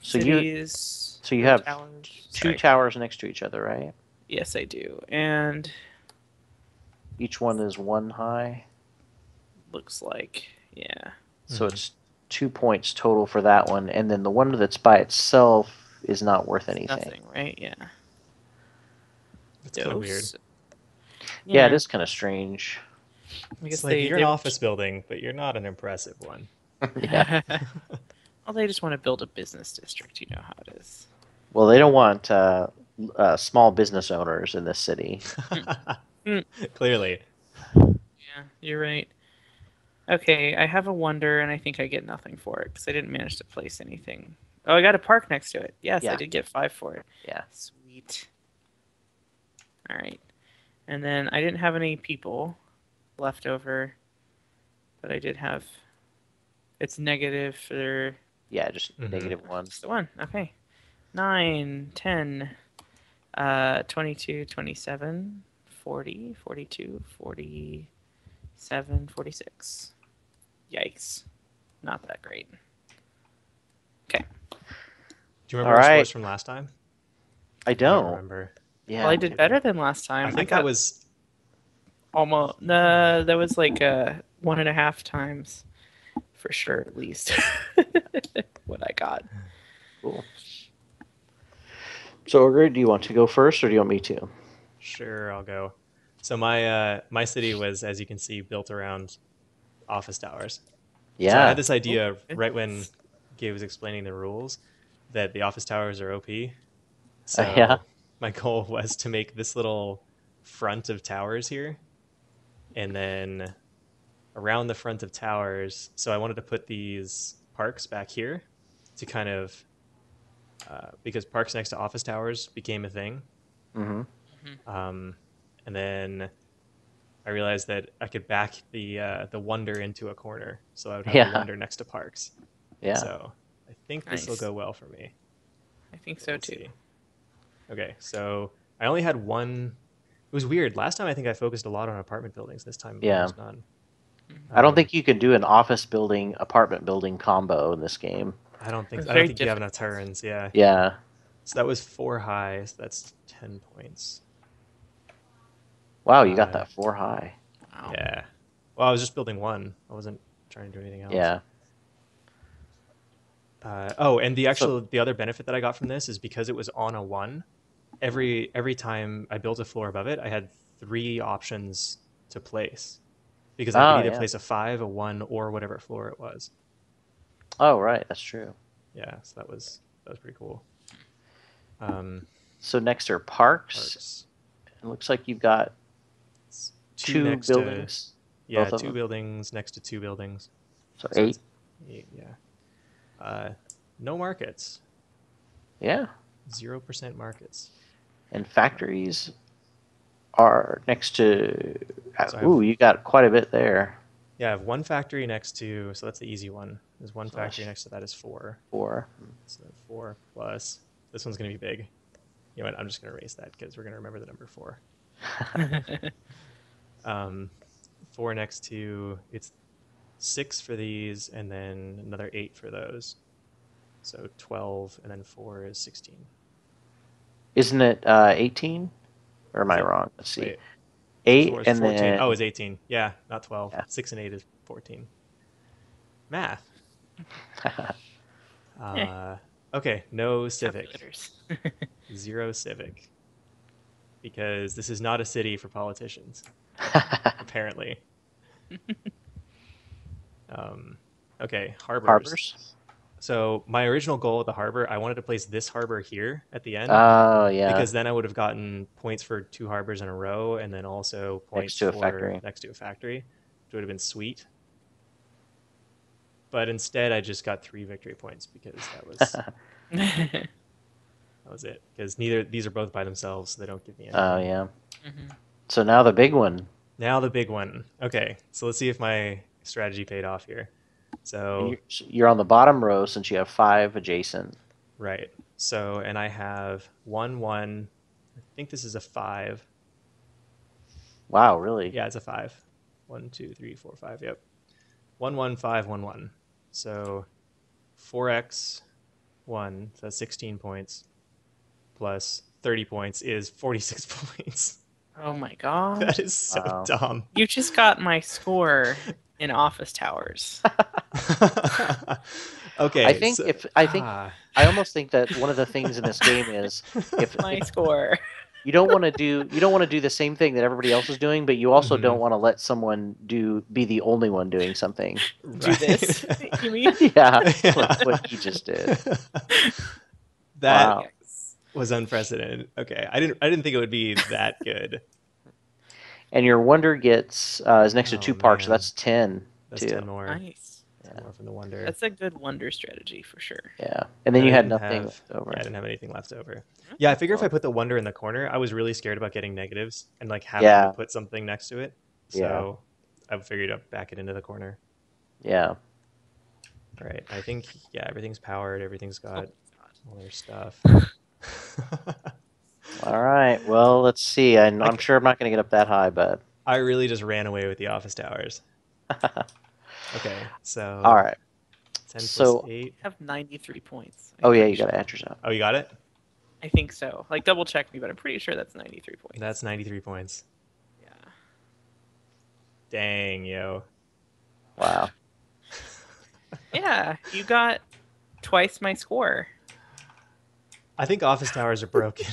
So Cities, you or have towers. 2 Sorry. towers next to each other, right? Yes, I do, and Each one is 1 high. looks like, yeah. So it's 2 points total for that one, and then the one that's by itself is not worth anything. Nothing, right? Yeah. It's kind of weird. Dose. Yeah, it is kind of strange. I guess It's like they, you're they an office building, but you're not an impressive one. Yeah. Well, they just want to build a business district. You know how it is. Well, they don't want small business owners in this city. Clearly. Yeah, you're right. Okay, I have a wonder, and I think I get nothing for it because I didn't manage to place anything. Oh, I got a park next to it. Yes, I Yeah. did get 5 for it. Yeah. Sweet. All right. And then I didn't have any people left over, but I did have. It's negative for Yeah, just Mhm. -1. just the one. Okay. 9, 10, 22, 27, 40, 42, 47, 46. Yikes. Not that great. Okay. Do you remember All our right. scores from last time? I I don't don't. remember. Well, I Yeah. did better than last I time. think I got was. almost. That was like 1.5 times for sure, at least. What I got. Cool. So, Ogre, do you want to go first, or do you want me to? Sure, I'll go. So my city was, as you can see, built around office towers. So I had Yeah. this idea Oh, right when Gabe was explaining the rules that the office towers are OP. Yeah. So my goal was to make this little front of towers here, and then around the front of towers. So I wanted to put these parks back here to kind of because parks next to office towers became a thing. Mm-hmm. Um, and then I realized that I could back the Wonder into a corner, so I would have the Yeah. Wonder next to Parks. Yeah. So I think this will Nice. go well for me. I think so We'll too. see. Okay, so I only had one. It was weird. Last time I think I focused a lot on apartment buildings. This time Yeah. almost none. I don't think you can do an office building, apartment building combo in this game. It's I don't very think you have enough difficult. turns. Yeah. Yeah. So that was 4 high. So that's 10 points. Wow, you got Uh, that 4 high. Wow. yeah. Well, I was just building one. I wasn't trying to do anything else. Yeah. Oh, and So, the other benefit that I got from this is because it was on a one. Every time I built a floor above it, I had 3 options to place because I could oh, either yeah. place a 5, a 1, or whatever floor it was. Oh, right. That's true. Yeah, so that was pretty cool. Um, So, next are parks. Parks. It looks like you've got It's two next to buildings. yeah, Both of 2 them. buildings next to 2 buildings. So, So 8. it's 8, yeah. No markets. Yeah. 0% markets. And factories are next to. So I have Ooh, you got quite a bit there. Yeah, I have one factory next to, so that's the easy one. There's one So that's factory next to that is 4. 4. So 4 plus, this one's going to be big. You know what, I'm just going to erase that because we're going to remember the number 4. 4 next to, it's 6 for these, and then another 8 for those. So 12, and then 4 is 16. Isn't it 18? Or am Is I it? wrong? Let's see. Wait, 8 4 is and 14. then. Oh, it's 18. Yeah, not 12. Yeah. 6 and 8 is 14. Math. Okay, no civic. Calculators. 0 civic. Because this is not a city for politicians, apparently. Okay, harbors. Harbors? So my original goal at the harbor, I wanted to place this harbor here at the end, Oh, yeah. because then I would have gotten points for 2 harbors in a row, and then also points to a for factory. next to a factory, which would have been sweet. But instead, I just got 3 victory points because that was it. Because these are both by themselves, so they don't give me anything. Oh, yeah. Mhm. So now the big one. Now the big one. Okay, so let's see if my strategy paid off here. So You're on the bottom row since you have 5 adjacent. right. So and I have 1 1. I think this is a 5. Wow, really? Yeah, it's a 5. 1 2 3 4 5. Yep. 1 1 5 1 1. So 4x 1. So that's 16 points plus 30 points is 46 points. Oh my god. That is so Wow. dumb. You just got my score in office towers. Okay. I think ah, I almost think that one of the things in this game is if My score. you don't want to do the same thing that everybody else is doing, but you also don't want to let someone be the only one doing something. Do right. this. You mean? Yeah, like what he just did. That Wow. was unprecedented. Okay, I didn't think it would be that good. And your wonder gets is next to Oh, 2 parks, so man. that's 10 That's too. 10 more. Nice. 10 Yeah. more from the wonder. That's a good wonder strategy for sure. Yeah. And then And you I had didn't nothing have, left over. yeah, I didn't have anything left over. Okay, Yeah, I figure if I well, put the wonder in the corner, I was really scared about getting negatives and like having to Yeah. put something next to it. Yeah. So I figured I'd back it into the corner. Yeah. All right. I think, yeah, everything's powered. Everything's oh got God. all their stuff. All right. Well, let's see. I, I'm sure I'm not going to get up that high, but I really just ran away with the office towers. Okay. all So right. 10 plus So, 8. I have 93 points. oh I'm yeah, pretty you got sure. to add yourself. Oh, you got it? I think so. Like double check me, but I'm pretty sure that's 93 points. That's 93 points. Yeah. Dang, yo. Wow. Yeah, you got twice my score. I think office towers are broken.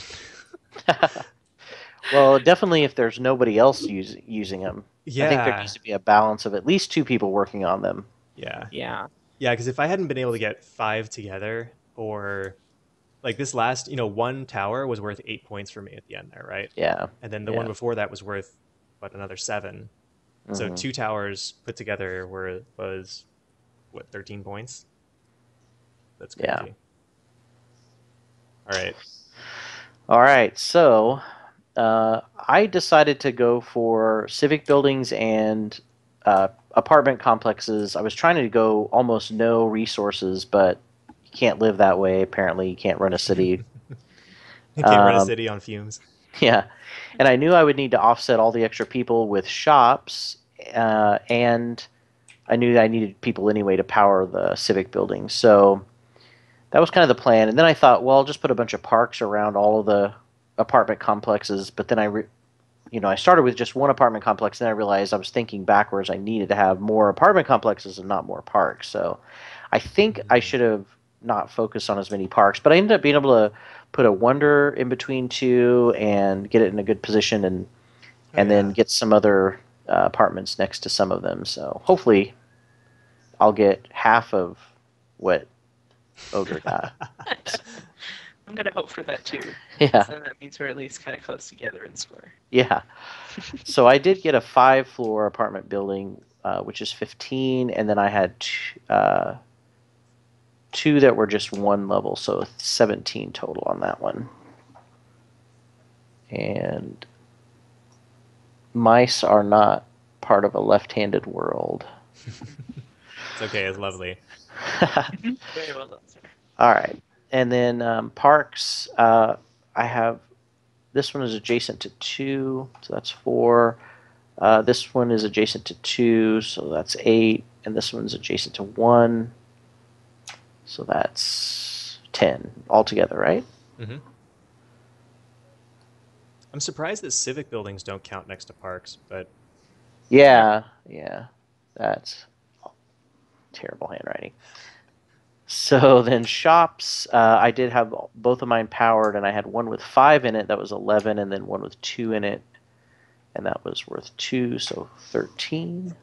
Well, definitely if there's nobody else using them, I think there Yeah. needs to be a balance of at least 2 people working on them. Yeah. Yeah. Yeah, because if I hadn't been able to get 5 together, or like this last, one tower was worth 8 points for me at the end there, right? Yeah. And then the one Yeah. before that was worth, what, another 7. So Mhm. 2 towers put together was what, 13 points? That's Yeah. crazy. All right. All right. So, I decided to go for civic buildings and apartment complexes. I was trying to go almost no resources, but you can't live that way. Apparently, you can't run a city. You can't run a Um, city on fumes. yeah. And I knew I would need to offset all the extra people with shops, and I knew I needed people anyway to power the civic buildings. So that was kind of the plan. And then I thought, well, I'll just put a bunch of parks around all of the apartment complexes. But then I started with just one apartment complex, and then I realized I was thinking backwards. I needed to have more apartment complexes and not more parks. So I think I Mm. should have not focused on as many parks, but I ended up being able to put a wonder in between two and get it in a good position, and Oh then yeah. get some other apartments next to some of them. So hopefully I'll get half of what Ogre got. I'm gonna hope for that too. Yeah, So that means we're at least kind of close together in score. yeah. So I did get a 5-floor apartment building, which is 15, and then I had two that were just one level, so 17 total on that one. And mice are not part of a left-handed world. It's okay. It's lovely. Very well done, sir. All right. And then parks, I have this one is adjacent to 2, so that's 4. This one is adjacent to 2, so that's 8. And this one's adjacent to 1, so that's 10 altogether, right? Hmm. I'm surprised that civic buildings don't count next to parks, but Yeah, that's terrible handwriting. So then shops, I did have both of mine powered, and I had one with 5 in it, that was 11, and then one with 2 in it, and that was worth 2, so 13.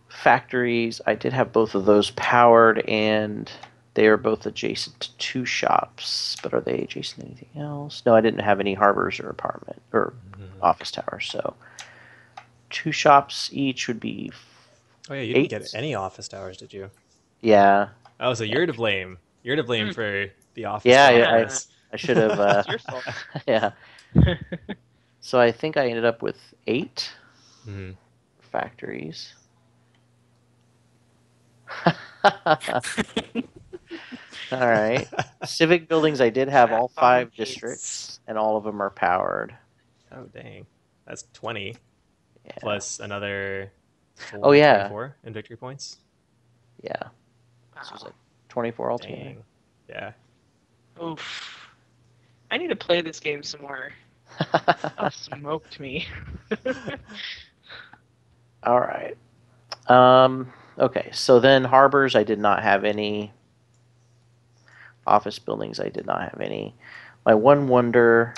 Factories, I did have both of those powered, and they are both adjacent to 2 shops. But are they adjacent to anything else? No, I didn't have any harbors or apartment or office towers. So 2 shops each would be oh yeah, you didn't 8. get any office towers, did you? Yeah, Oh, so you're to blame. You're to blame for the office yeah, towers. I should have. It's your fault. Yeah. So I think I ended up with 8 Mhm. factories. All right. Civic buildings, I did have all 5 districts, and all of them are powered. Oh dang, that's 20 Yeah. plus another 4, Oh, yeah. 24 in victory points. Yeah. Wow. So it's like 24 altogether. Dang. Yeah. Oof. I need to play this game some more. Oh, smoked me. All right. Okay, so then harbors, I did not have any. Office buildings, I did not have any. My one wonder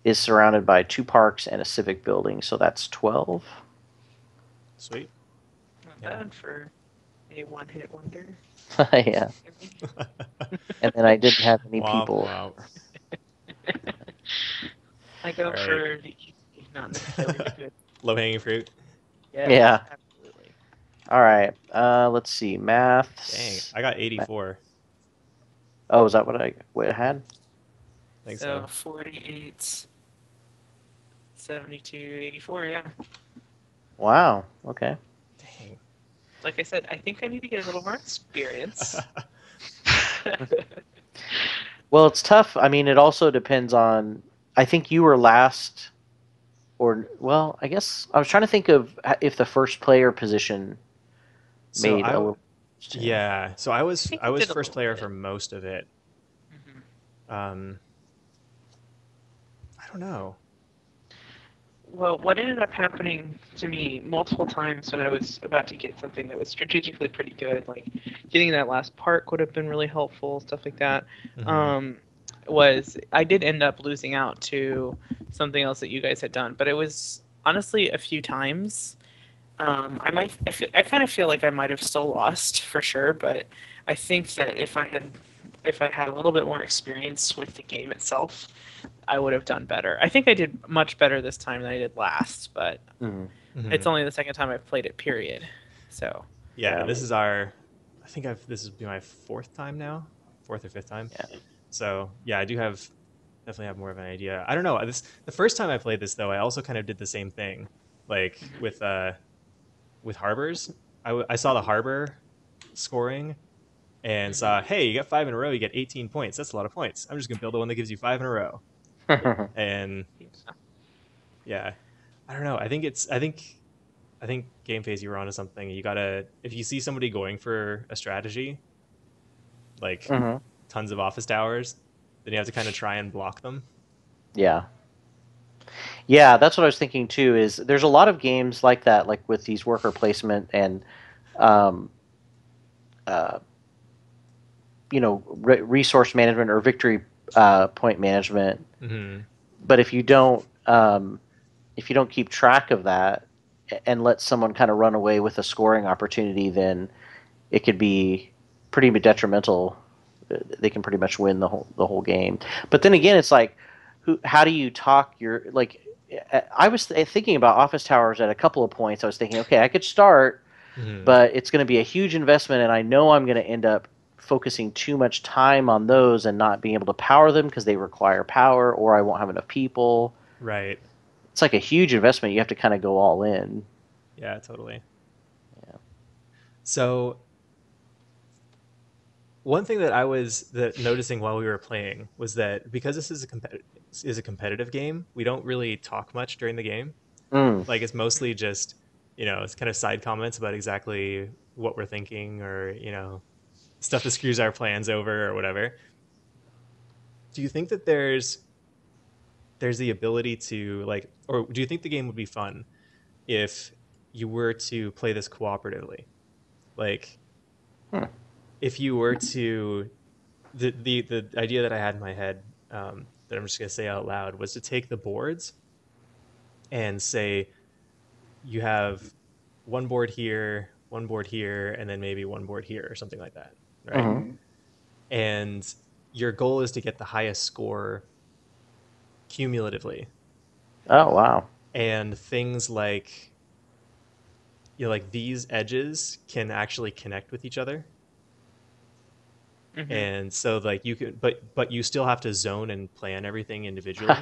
is surrounded by 2 parks and a civic building, so that's 12. Sweet. Not Yeah. bad for a one-hit wonder. Yeah. and then I didn't have any Womp people. womp. I go All right. for the easy, not necessarily the good. Low hanging fruit. Yes, Yeah. absolutely. All right. Let's see. Maths. Dang, I got 84. Oh, is that what I had? I think So so. 48, 72, 84, yeah. Wow. Okay. Dang. Like I said, I think I need to get a little more experience. Well, it's tough. I mean, it also depends on. I think you were last, or well, I guess I was trying to think of if the first player position So made a little. Too. yeah. So I I was think I it was did a first little player bit. for most of it. Mhm. Um, I don't know. Well, what ended up happening to me multiple times when I was about to get something that was strategically pretty good, like getting that last park would have been really helpful, stuff like that, Hmm. um, was I did end up losing out to something else that you guys had done, but it was honestly a few times. I kind of feel like I might have still lost for sure, but I think that if I had a little bit more experience with the game itself, I would have done better. I think I did much better this time than I did last, but Mhm. it's Hmm. only the second time I've played it, period. So, Yeah, Yeah. this is our. I think this is my fourth time now, fourth or fifth time. Yeah. So yeah, I do have definitely have more of an idea. I don't know. This the first time I played this though, I also kind of did the same thing, like with harbors. I saw the harbor scoring and saw, hey, you got five in a row, you get 18 points. That's a lot of points. I'm just gonna build the one that gives you five in a row. And yeah, I don't know. I think game phase you were onto something. You gotta if you see somebody going for a strategy like Mhm. tons of office towers, then you have to kind of try and block them. Yeah. Yeah, that's what I was thinking too. Is there's a lot of games like that, like with these worker placement and, um, uh, resource management or victory point management. Hmm. But if you don't keep track of that and let someone kind of run away with a scoring opportunity, then it could be pretty detrimental. They can pretty much win the whole game. But then again, it's like, how do you talk your like? I was thinking about office towers at a couple of points. I was thinking, okay, I could start, Hmm. but it's going to be a huge investment, and I know I'm going to end up focusing too much time on those and not being able to power them because they require power, or I won't have enough people. Right. It's like a huge investment. You have to kind of go all in. Yeah, totally. Yeah. So one thing that I was noticing while we were playing was that because this is a competitive game, we don't really talk much during the game. Mm. Like it's mostly just, it's kind of side comments about exactly what we're thinking or, stuff that screws our plans over or whatever. Do you think that there's the ability to like or do you think the game would be fun if you were to play this cooperatively? Like Hmm. if you were to the idea that I had in my head that I'm just going to say out loud was to take the boards and say you have one board here, and then maybe one board here or something like that, right? Mm-hmm. And your goal is to get the highest score cumulatively, Oh wow. and things like like these edges can actually connect with each other, hmm and so like you could but you still have to zone and plan everything individually.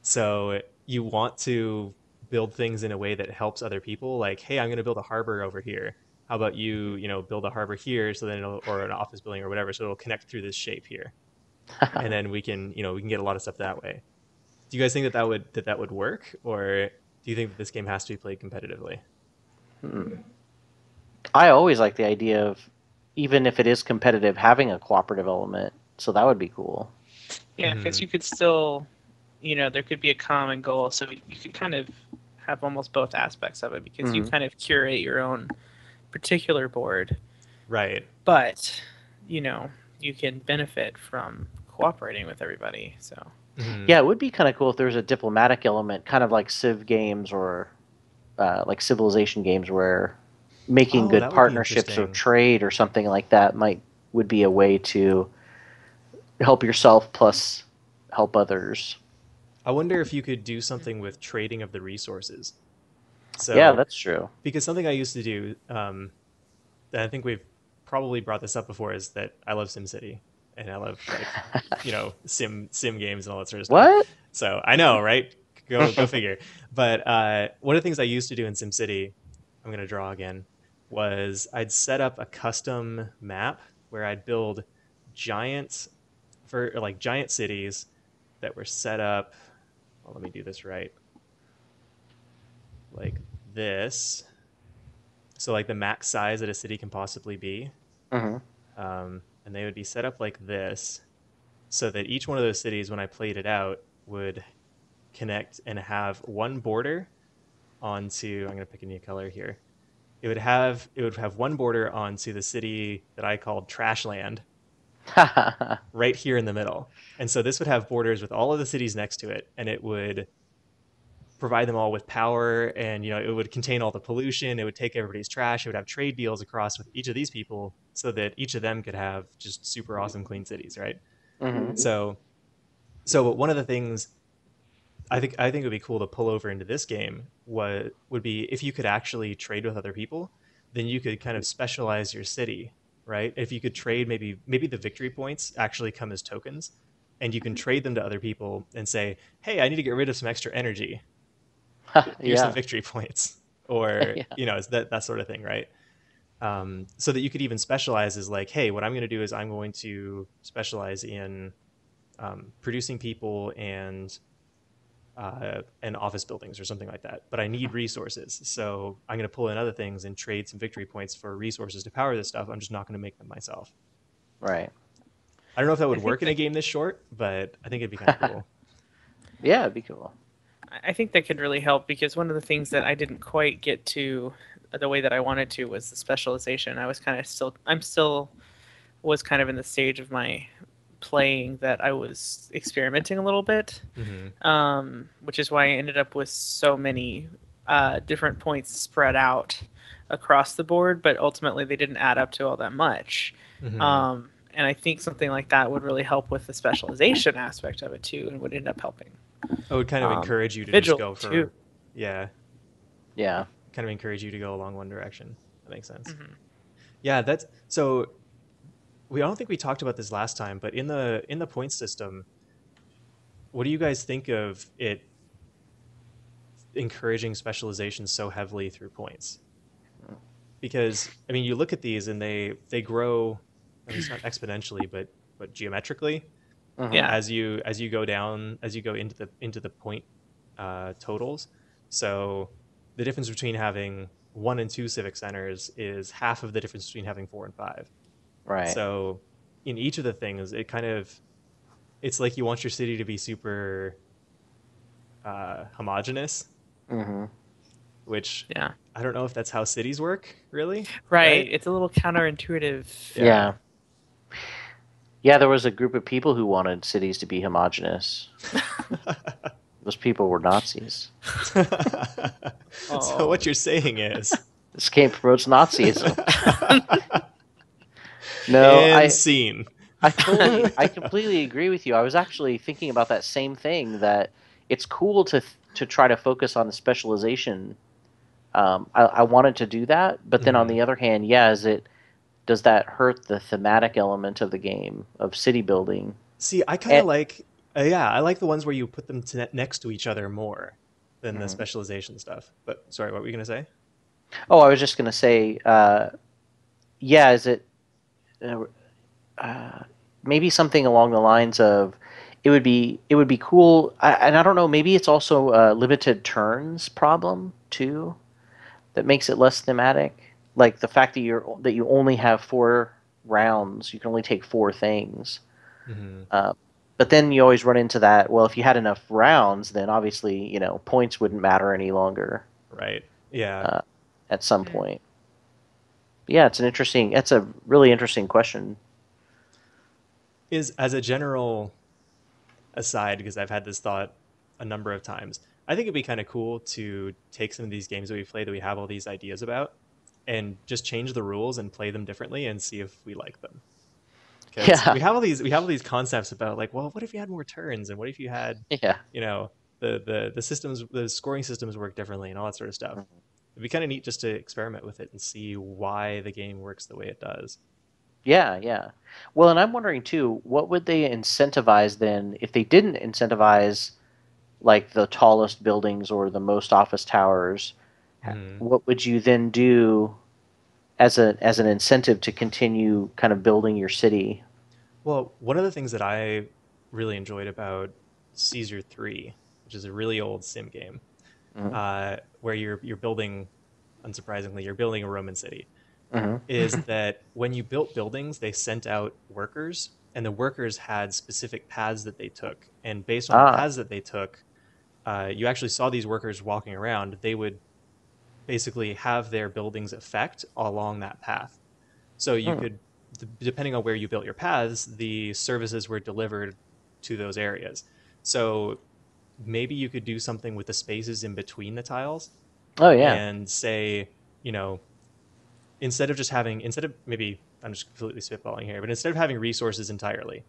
So you want to build things in a way that helps other people. Like, hey, I'm going to build a harbor over here. How about build a harbor here, so then or an office building or whatever, so it'll connect through this shape here, and then we can get a lot of stuff that way. Do you guys think that would work, or do you think that this game has to be played competitively? Hmm. I always like the idea of, even if it is competitive, having a cooperative element. So that would be cool. Yeah, because Hmm. you could still, there could be a common goal, so you could kind of have almost both aspects of it because you Hmm. kind of curate your own particular board, Right. but you know you can benefit from cooperating with everybody. So Hmm. Yeah, it would be kind of cool if there was a diplomatic element, kind of like Civ games or like Civilization games, where making Oh, good that would be partnerships or interesting. trade or something like that would be a way to. help yourself plus help others. I wonder if you could do something with trading of the resources. Yeah, So, that's true. because something I used to do, and I think we've probably brought this up before, is that I love SimCity and I love like, sim games and all that sort of stuff. What? So I know, right? Go figure. But one of the things I used to do in SimCity, I'm gonna draw again, was I'd set up a custom map where I'd build giant giant cities that were set up. Well, let me do this right. Like this. So like the max size that a city can possibly be. Hmm. And they would be set up like this, so that each one of those cities, when I played it out, would connect and have one border onto. I'm going to pick a new color here. It would have one border onto the city that I called Trashland, right here in the middle. And so this would have borders with all of the cities next to it, and it would provide them all with power, and it would contain all the pollution, it would take everybody's trash, it would have trade deals across with each of these people so that each of them could have just super awesome clean cities, right? Hmm. So one of the things I think it would be cool to pull over into this game would be if you could actually trade with other people, then you could kind of specialize your city, right? If you could trade, maybe the victory points actually come as tokens, and you can trade them to other people and say, hey, I need to get rid of some extra energy, here's some Yeah. victory points, or Yeah. it's that sort of thing, right? So that you could even specialize as like, hey, what I'm going to do is I'm going to specialize in producing people and office buildings or something like that. But I need resources, so I'm going to pull in other things and trade some victory points for resources to power this stuff. I'm just not going to make them myself. Right. I don't know if that I would think work in a that game this short, but I think it'd be kind of cool. Yeah, it'd be cool. I think that could really help because one of the things that I didn't quite get to the way that I wanted to was the specialization. I'm still was kind of in the stage of my playing that I was experimenting a little bit, Hmm. which is why I ended up with so many different points spread out across the board, but ultimately they didn't add up to all that much. Hmm. And I think something like that would really help with the specialization aspect of it too, and would end up helping I would kind of encourage you to just individually go too. for, yeah, Yeah. kind of encourage you to go along one direction. That makes sense. Hmm. Yeah, that's so. I don't think we talked about this last time, but in the point system, what do you guys think of it encouraging specialization so heavily through points? Because I mean, you look at these and they grow, at least not exponentially, but geometrically Hmm. Yeah. as you go down, as you go into the point totals. So the difference between having 1 and 2 civic centers is half of the difference between having 4 and 5. Right. So in each of the things, it's like you want your city to be super homogenous, Hmm. which Yeah. I don't know if that's how cities work, really, Right. right? It's a little counterintuitive. Yeah. Yeah. Yeah, there was a group of people who wanted cities to be homogenous. Those people were Nazis. So Oh. what you're saying is, This game promotes Nazism. No, and scene. I completely agree with you. I was actually thinking about that same thing, that it's cool to try to focus on the specialization. I wanted to do that, but then on Hmm. the other hand, yeah, does that hurt the thematic element of the game of city building? See, I kind And of like, yeah, I like the ones where you put them next to each other more than the Mhm. specialization stuff. But sorry, what were you gonna say? Oh, I was just gonna say, yeah, is it uh, uh, maybe something along the lines of it would be cool, and I don't know, maybe it's also a limited turns problem too that makes it less thematic. Like the fact that you only have 4 rounds, you can only take 4 things. Hmm. Uh, but then you always run into that. Well, if you had enough rounds, then obviously points wouldn't matter any longer Right. Yeah. uh, at some point. Yeah, it's a really interesting question. Is as a general aside, because I've had this thought a number of times, I think it'd be kind of cool to take some of these games that we play that we have all these ideas about and just change the rules and play them differently and see if we like them. because Yeah. we have all these concepts about like, well, what if you had more turns, and what if you had, Yeah. you know, the systems, the scoring systems work differently, and all that sort of stuff. It'd be kind of neat just to experiment with it and see why the game works the way it does. Yeah, yeah. Well, and I'm wondering too, what would they incentivize then if they didn't incentivize like the tallest buildings or the most office towers? Hmm. What would you then do as an incentive to continue kind of building your city? Well, one of the things that I really enjoyed about Caesar 3, which is a really old sim game, Hmm. where you're building, unsurprisingly, you're building a Roman city, Hmm. is that when you built buildings, they sent out workers, and the workers had specific paths that they took. And based on the Ah. paths that they took, you actually saw these workers walking around. They would basically have their buildings effect along that path. So you Hmm. could, depending on where you built your paths, the services were delivered to those areas. So maybe you could do something with the spaces in between the tiles Oh yeah. and say, you know, instead of maybe I'm just completely spitballing here, but instead of having resources entirely,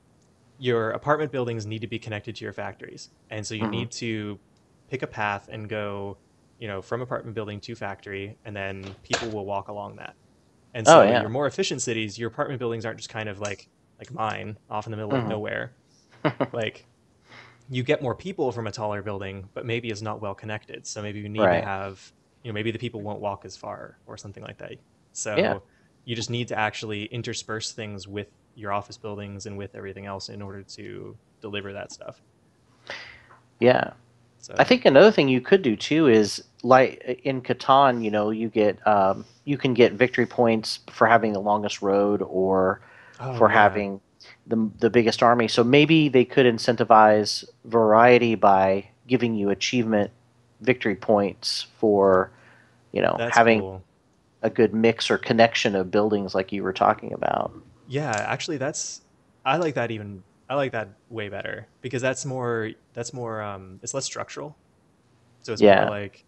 your apartment buildings need to be connected to your factories. And so you Hmm. need to pick a path and go, from apartment building to factory, and then people will walk along that. And Oh so yeah. your more efficient cities, your apartment buildings aren't just kind of like mine off in the middle of Hmm. nowhere. Like you get more people from a taller building, but maybe it's not well connected. So maybe you need to Right. have, maybe the people won't walk as far or something like that. Yeah. So you just need to actually intersperse things with your office buildings and with everything else in order to deliver that stuff. Yeah. I So, think another thing you could do too is like in Catan, you can get victory points for having the longest road or oh for yeah, having the biggest army. So maybe they could incentivize variety by giving you achievement victory points for, that's having cool. a good mix or connection of buildings like you were talking about. Yeah, actually I like that way better because that's more it's less structural. So it's more Yeah. like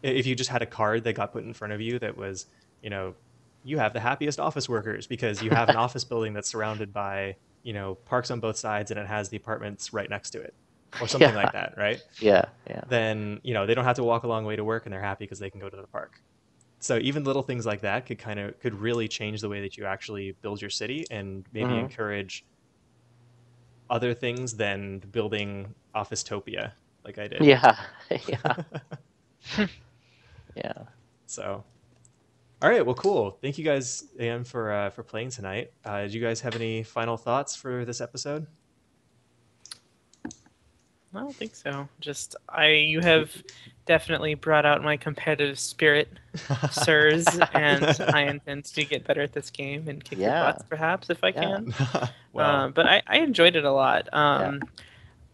if you just had a card that got put in front of you that was, you know, you have the happiest office workers because you have an office building that's surrounded by, parks on both sides and it has the apartments right next to it or something Yeah. like that, right? Yeah. Yeah. Then, they don't have to walk a long way to work and they're happy because they can go to the park. So even little things like that could really change the way that you actually build your city and maybe Hmm. encourage other things than building Officetopia like I did. Yeah. Yeah. Yeah. So, all right, well, cool. Thank you guys again for playing tonight. Did you guys have any final thoughts for this episode? I don't think so. Just you have definitely brought out my competitive spirit, sirs, and I intend to get better at this game and kick your Yeah. butts, perhaps if I Yeah. can. Well, But I enjoyed it a lot. Yeah.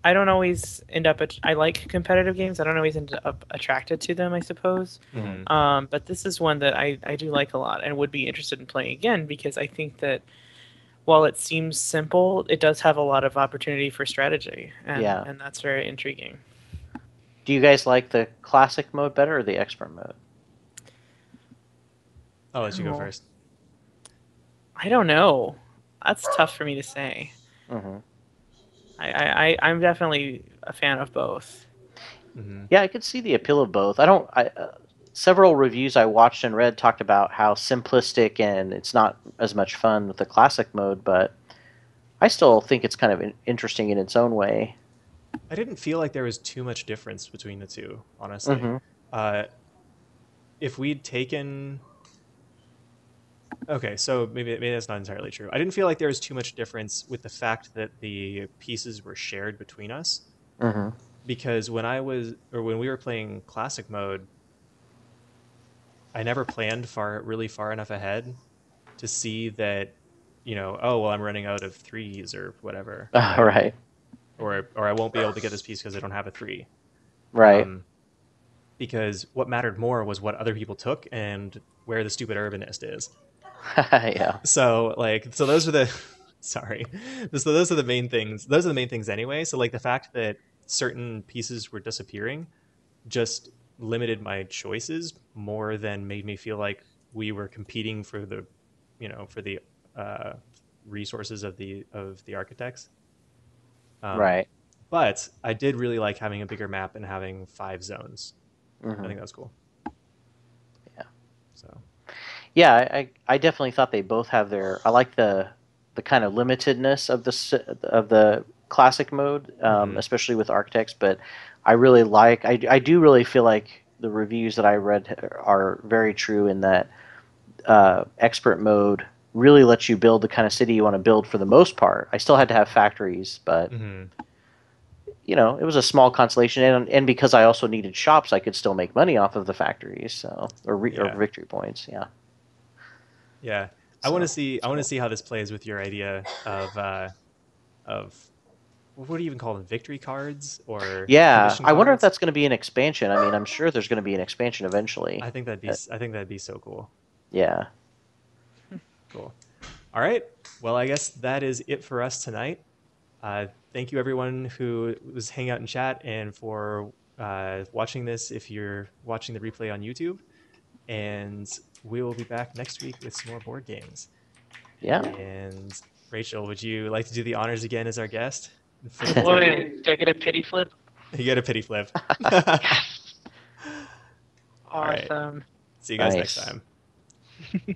I don't always end up. I like competitive games. I don't always end up attracted to them, I suppose. Hmm. mhm. But this is one that I do like a lot and would be interested in playing again because I think that while it seems simple, it does have a lot of opportunity for strategy, Yeah. and that's very intriguing. Do you guys like the classic mode better or the expert mode? I'll let you go Oh, first. I don't know. That's tough for me to say. Hmm. I'm definitely a fan of both. Hmm. Yeah, I could see the appeal of both. I don't. Several reviews I watched and read talked about how simplistic and it's not as much fun with the classic mode, but I still think it's kind of interesting in its own way. I didn't feel like there was too much difference between the two, honestly. Hmm. Uh, if we'd taken Okay, so maybe that's not entirely true. I didn't feel like there was too much difference with the fact that the pieces were shared between us Hmm. because when we were playing classic mode, I never planned really far enough ahead to see that, oh well, I'm running out of threes or whatever, All right. or I won't be able to get this piece because I don't have a three. Right. Um, because what mattered more was what other people took and where the stupid urbanist is. Yeah. So those are the sorry. So those are the main things. Those are the main things anyway. So like the fact that certain pieces were disappearing just limited my choices more than made me feel like we were competing for the, for the uh resources of the architects. Right. But I did really like having a bigger map and having 5 zones. I Mhm. think that was cool. Yeah. So. Yeah, I definitely thought they both have their. I like the kind of limitedness of the classic mode, especially with architects. But I really like. I do really feel like the reviews that I read are very true in that expert mode really lets you build the kind of city you want to build for the most part. I still had to have factories, but Mm-hmm. you know, it was a small consolation, and because I also needed shops, I could still make money off of the factories, so or Yeah. victory points. Yeah. Yeah. I So want to see. I want to cool. see how this plays with your idea of what do you even call them? Victory cards or Yeah, commission I wonder if cards? that's going to be an expansion. I mean, I'm sure there's going to be an expansion eventually. I think that'd be so cool. Yeah. Cool. All right. Well, I guess that is it for us tonight. Thank you, everyone who was hanging out in chat and for watching this if you're watching the replay on YouTube. And we will be back next week with some more board games. Yeah. And Rachel, would you like to do the honors again as our guest? I would. Do I get a pity flip? You get a pity flip. Yes. All right. Awesome. See you guys next Nice. time.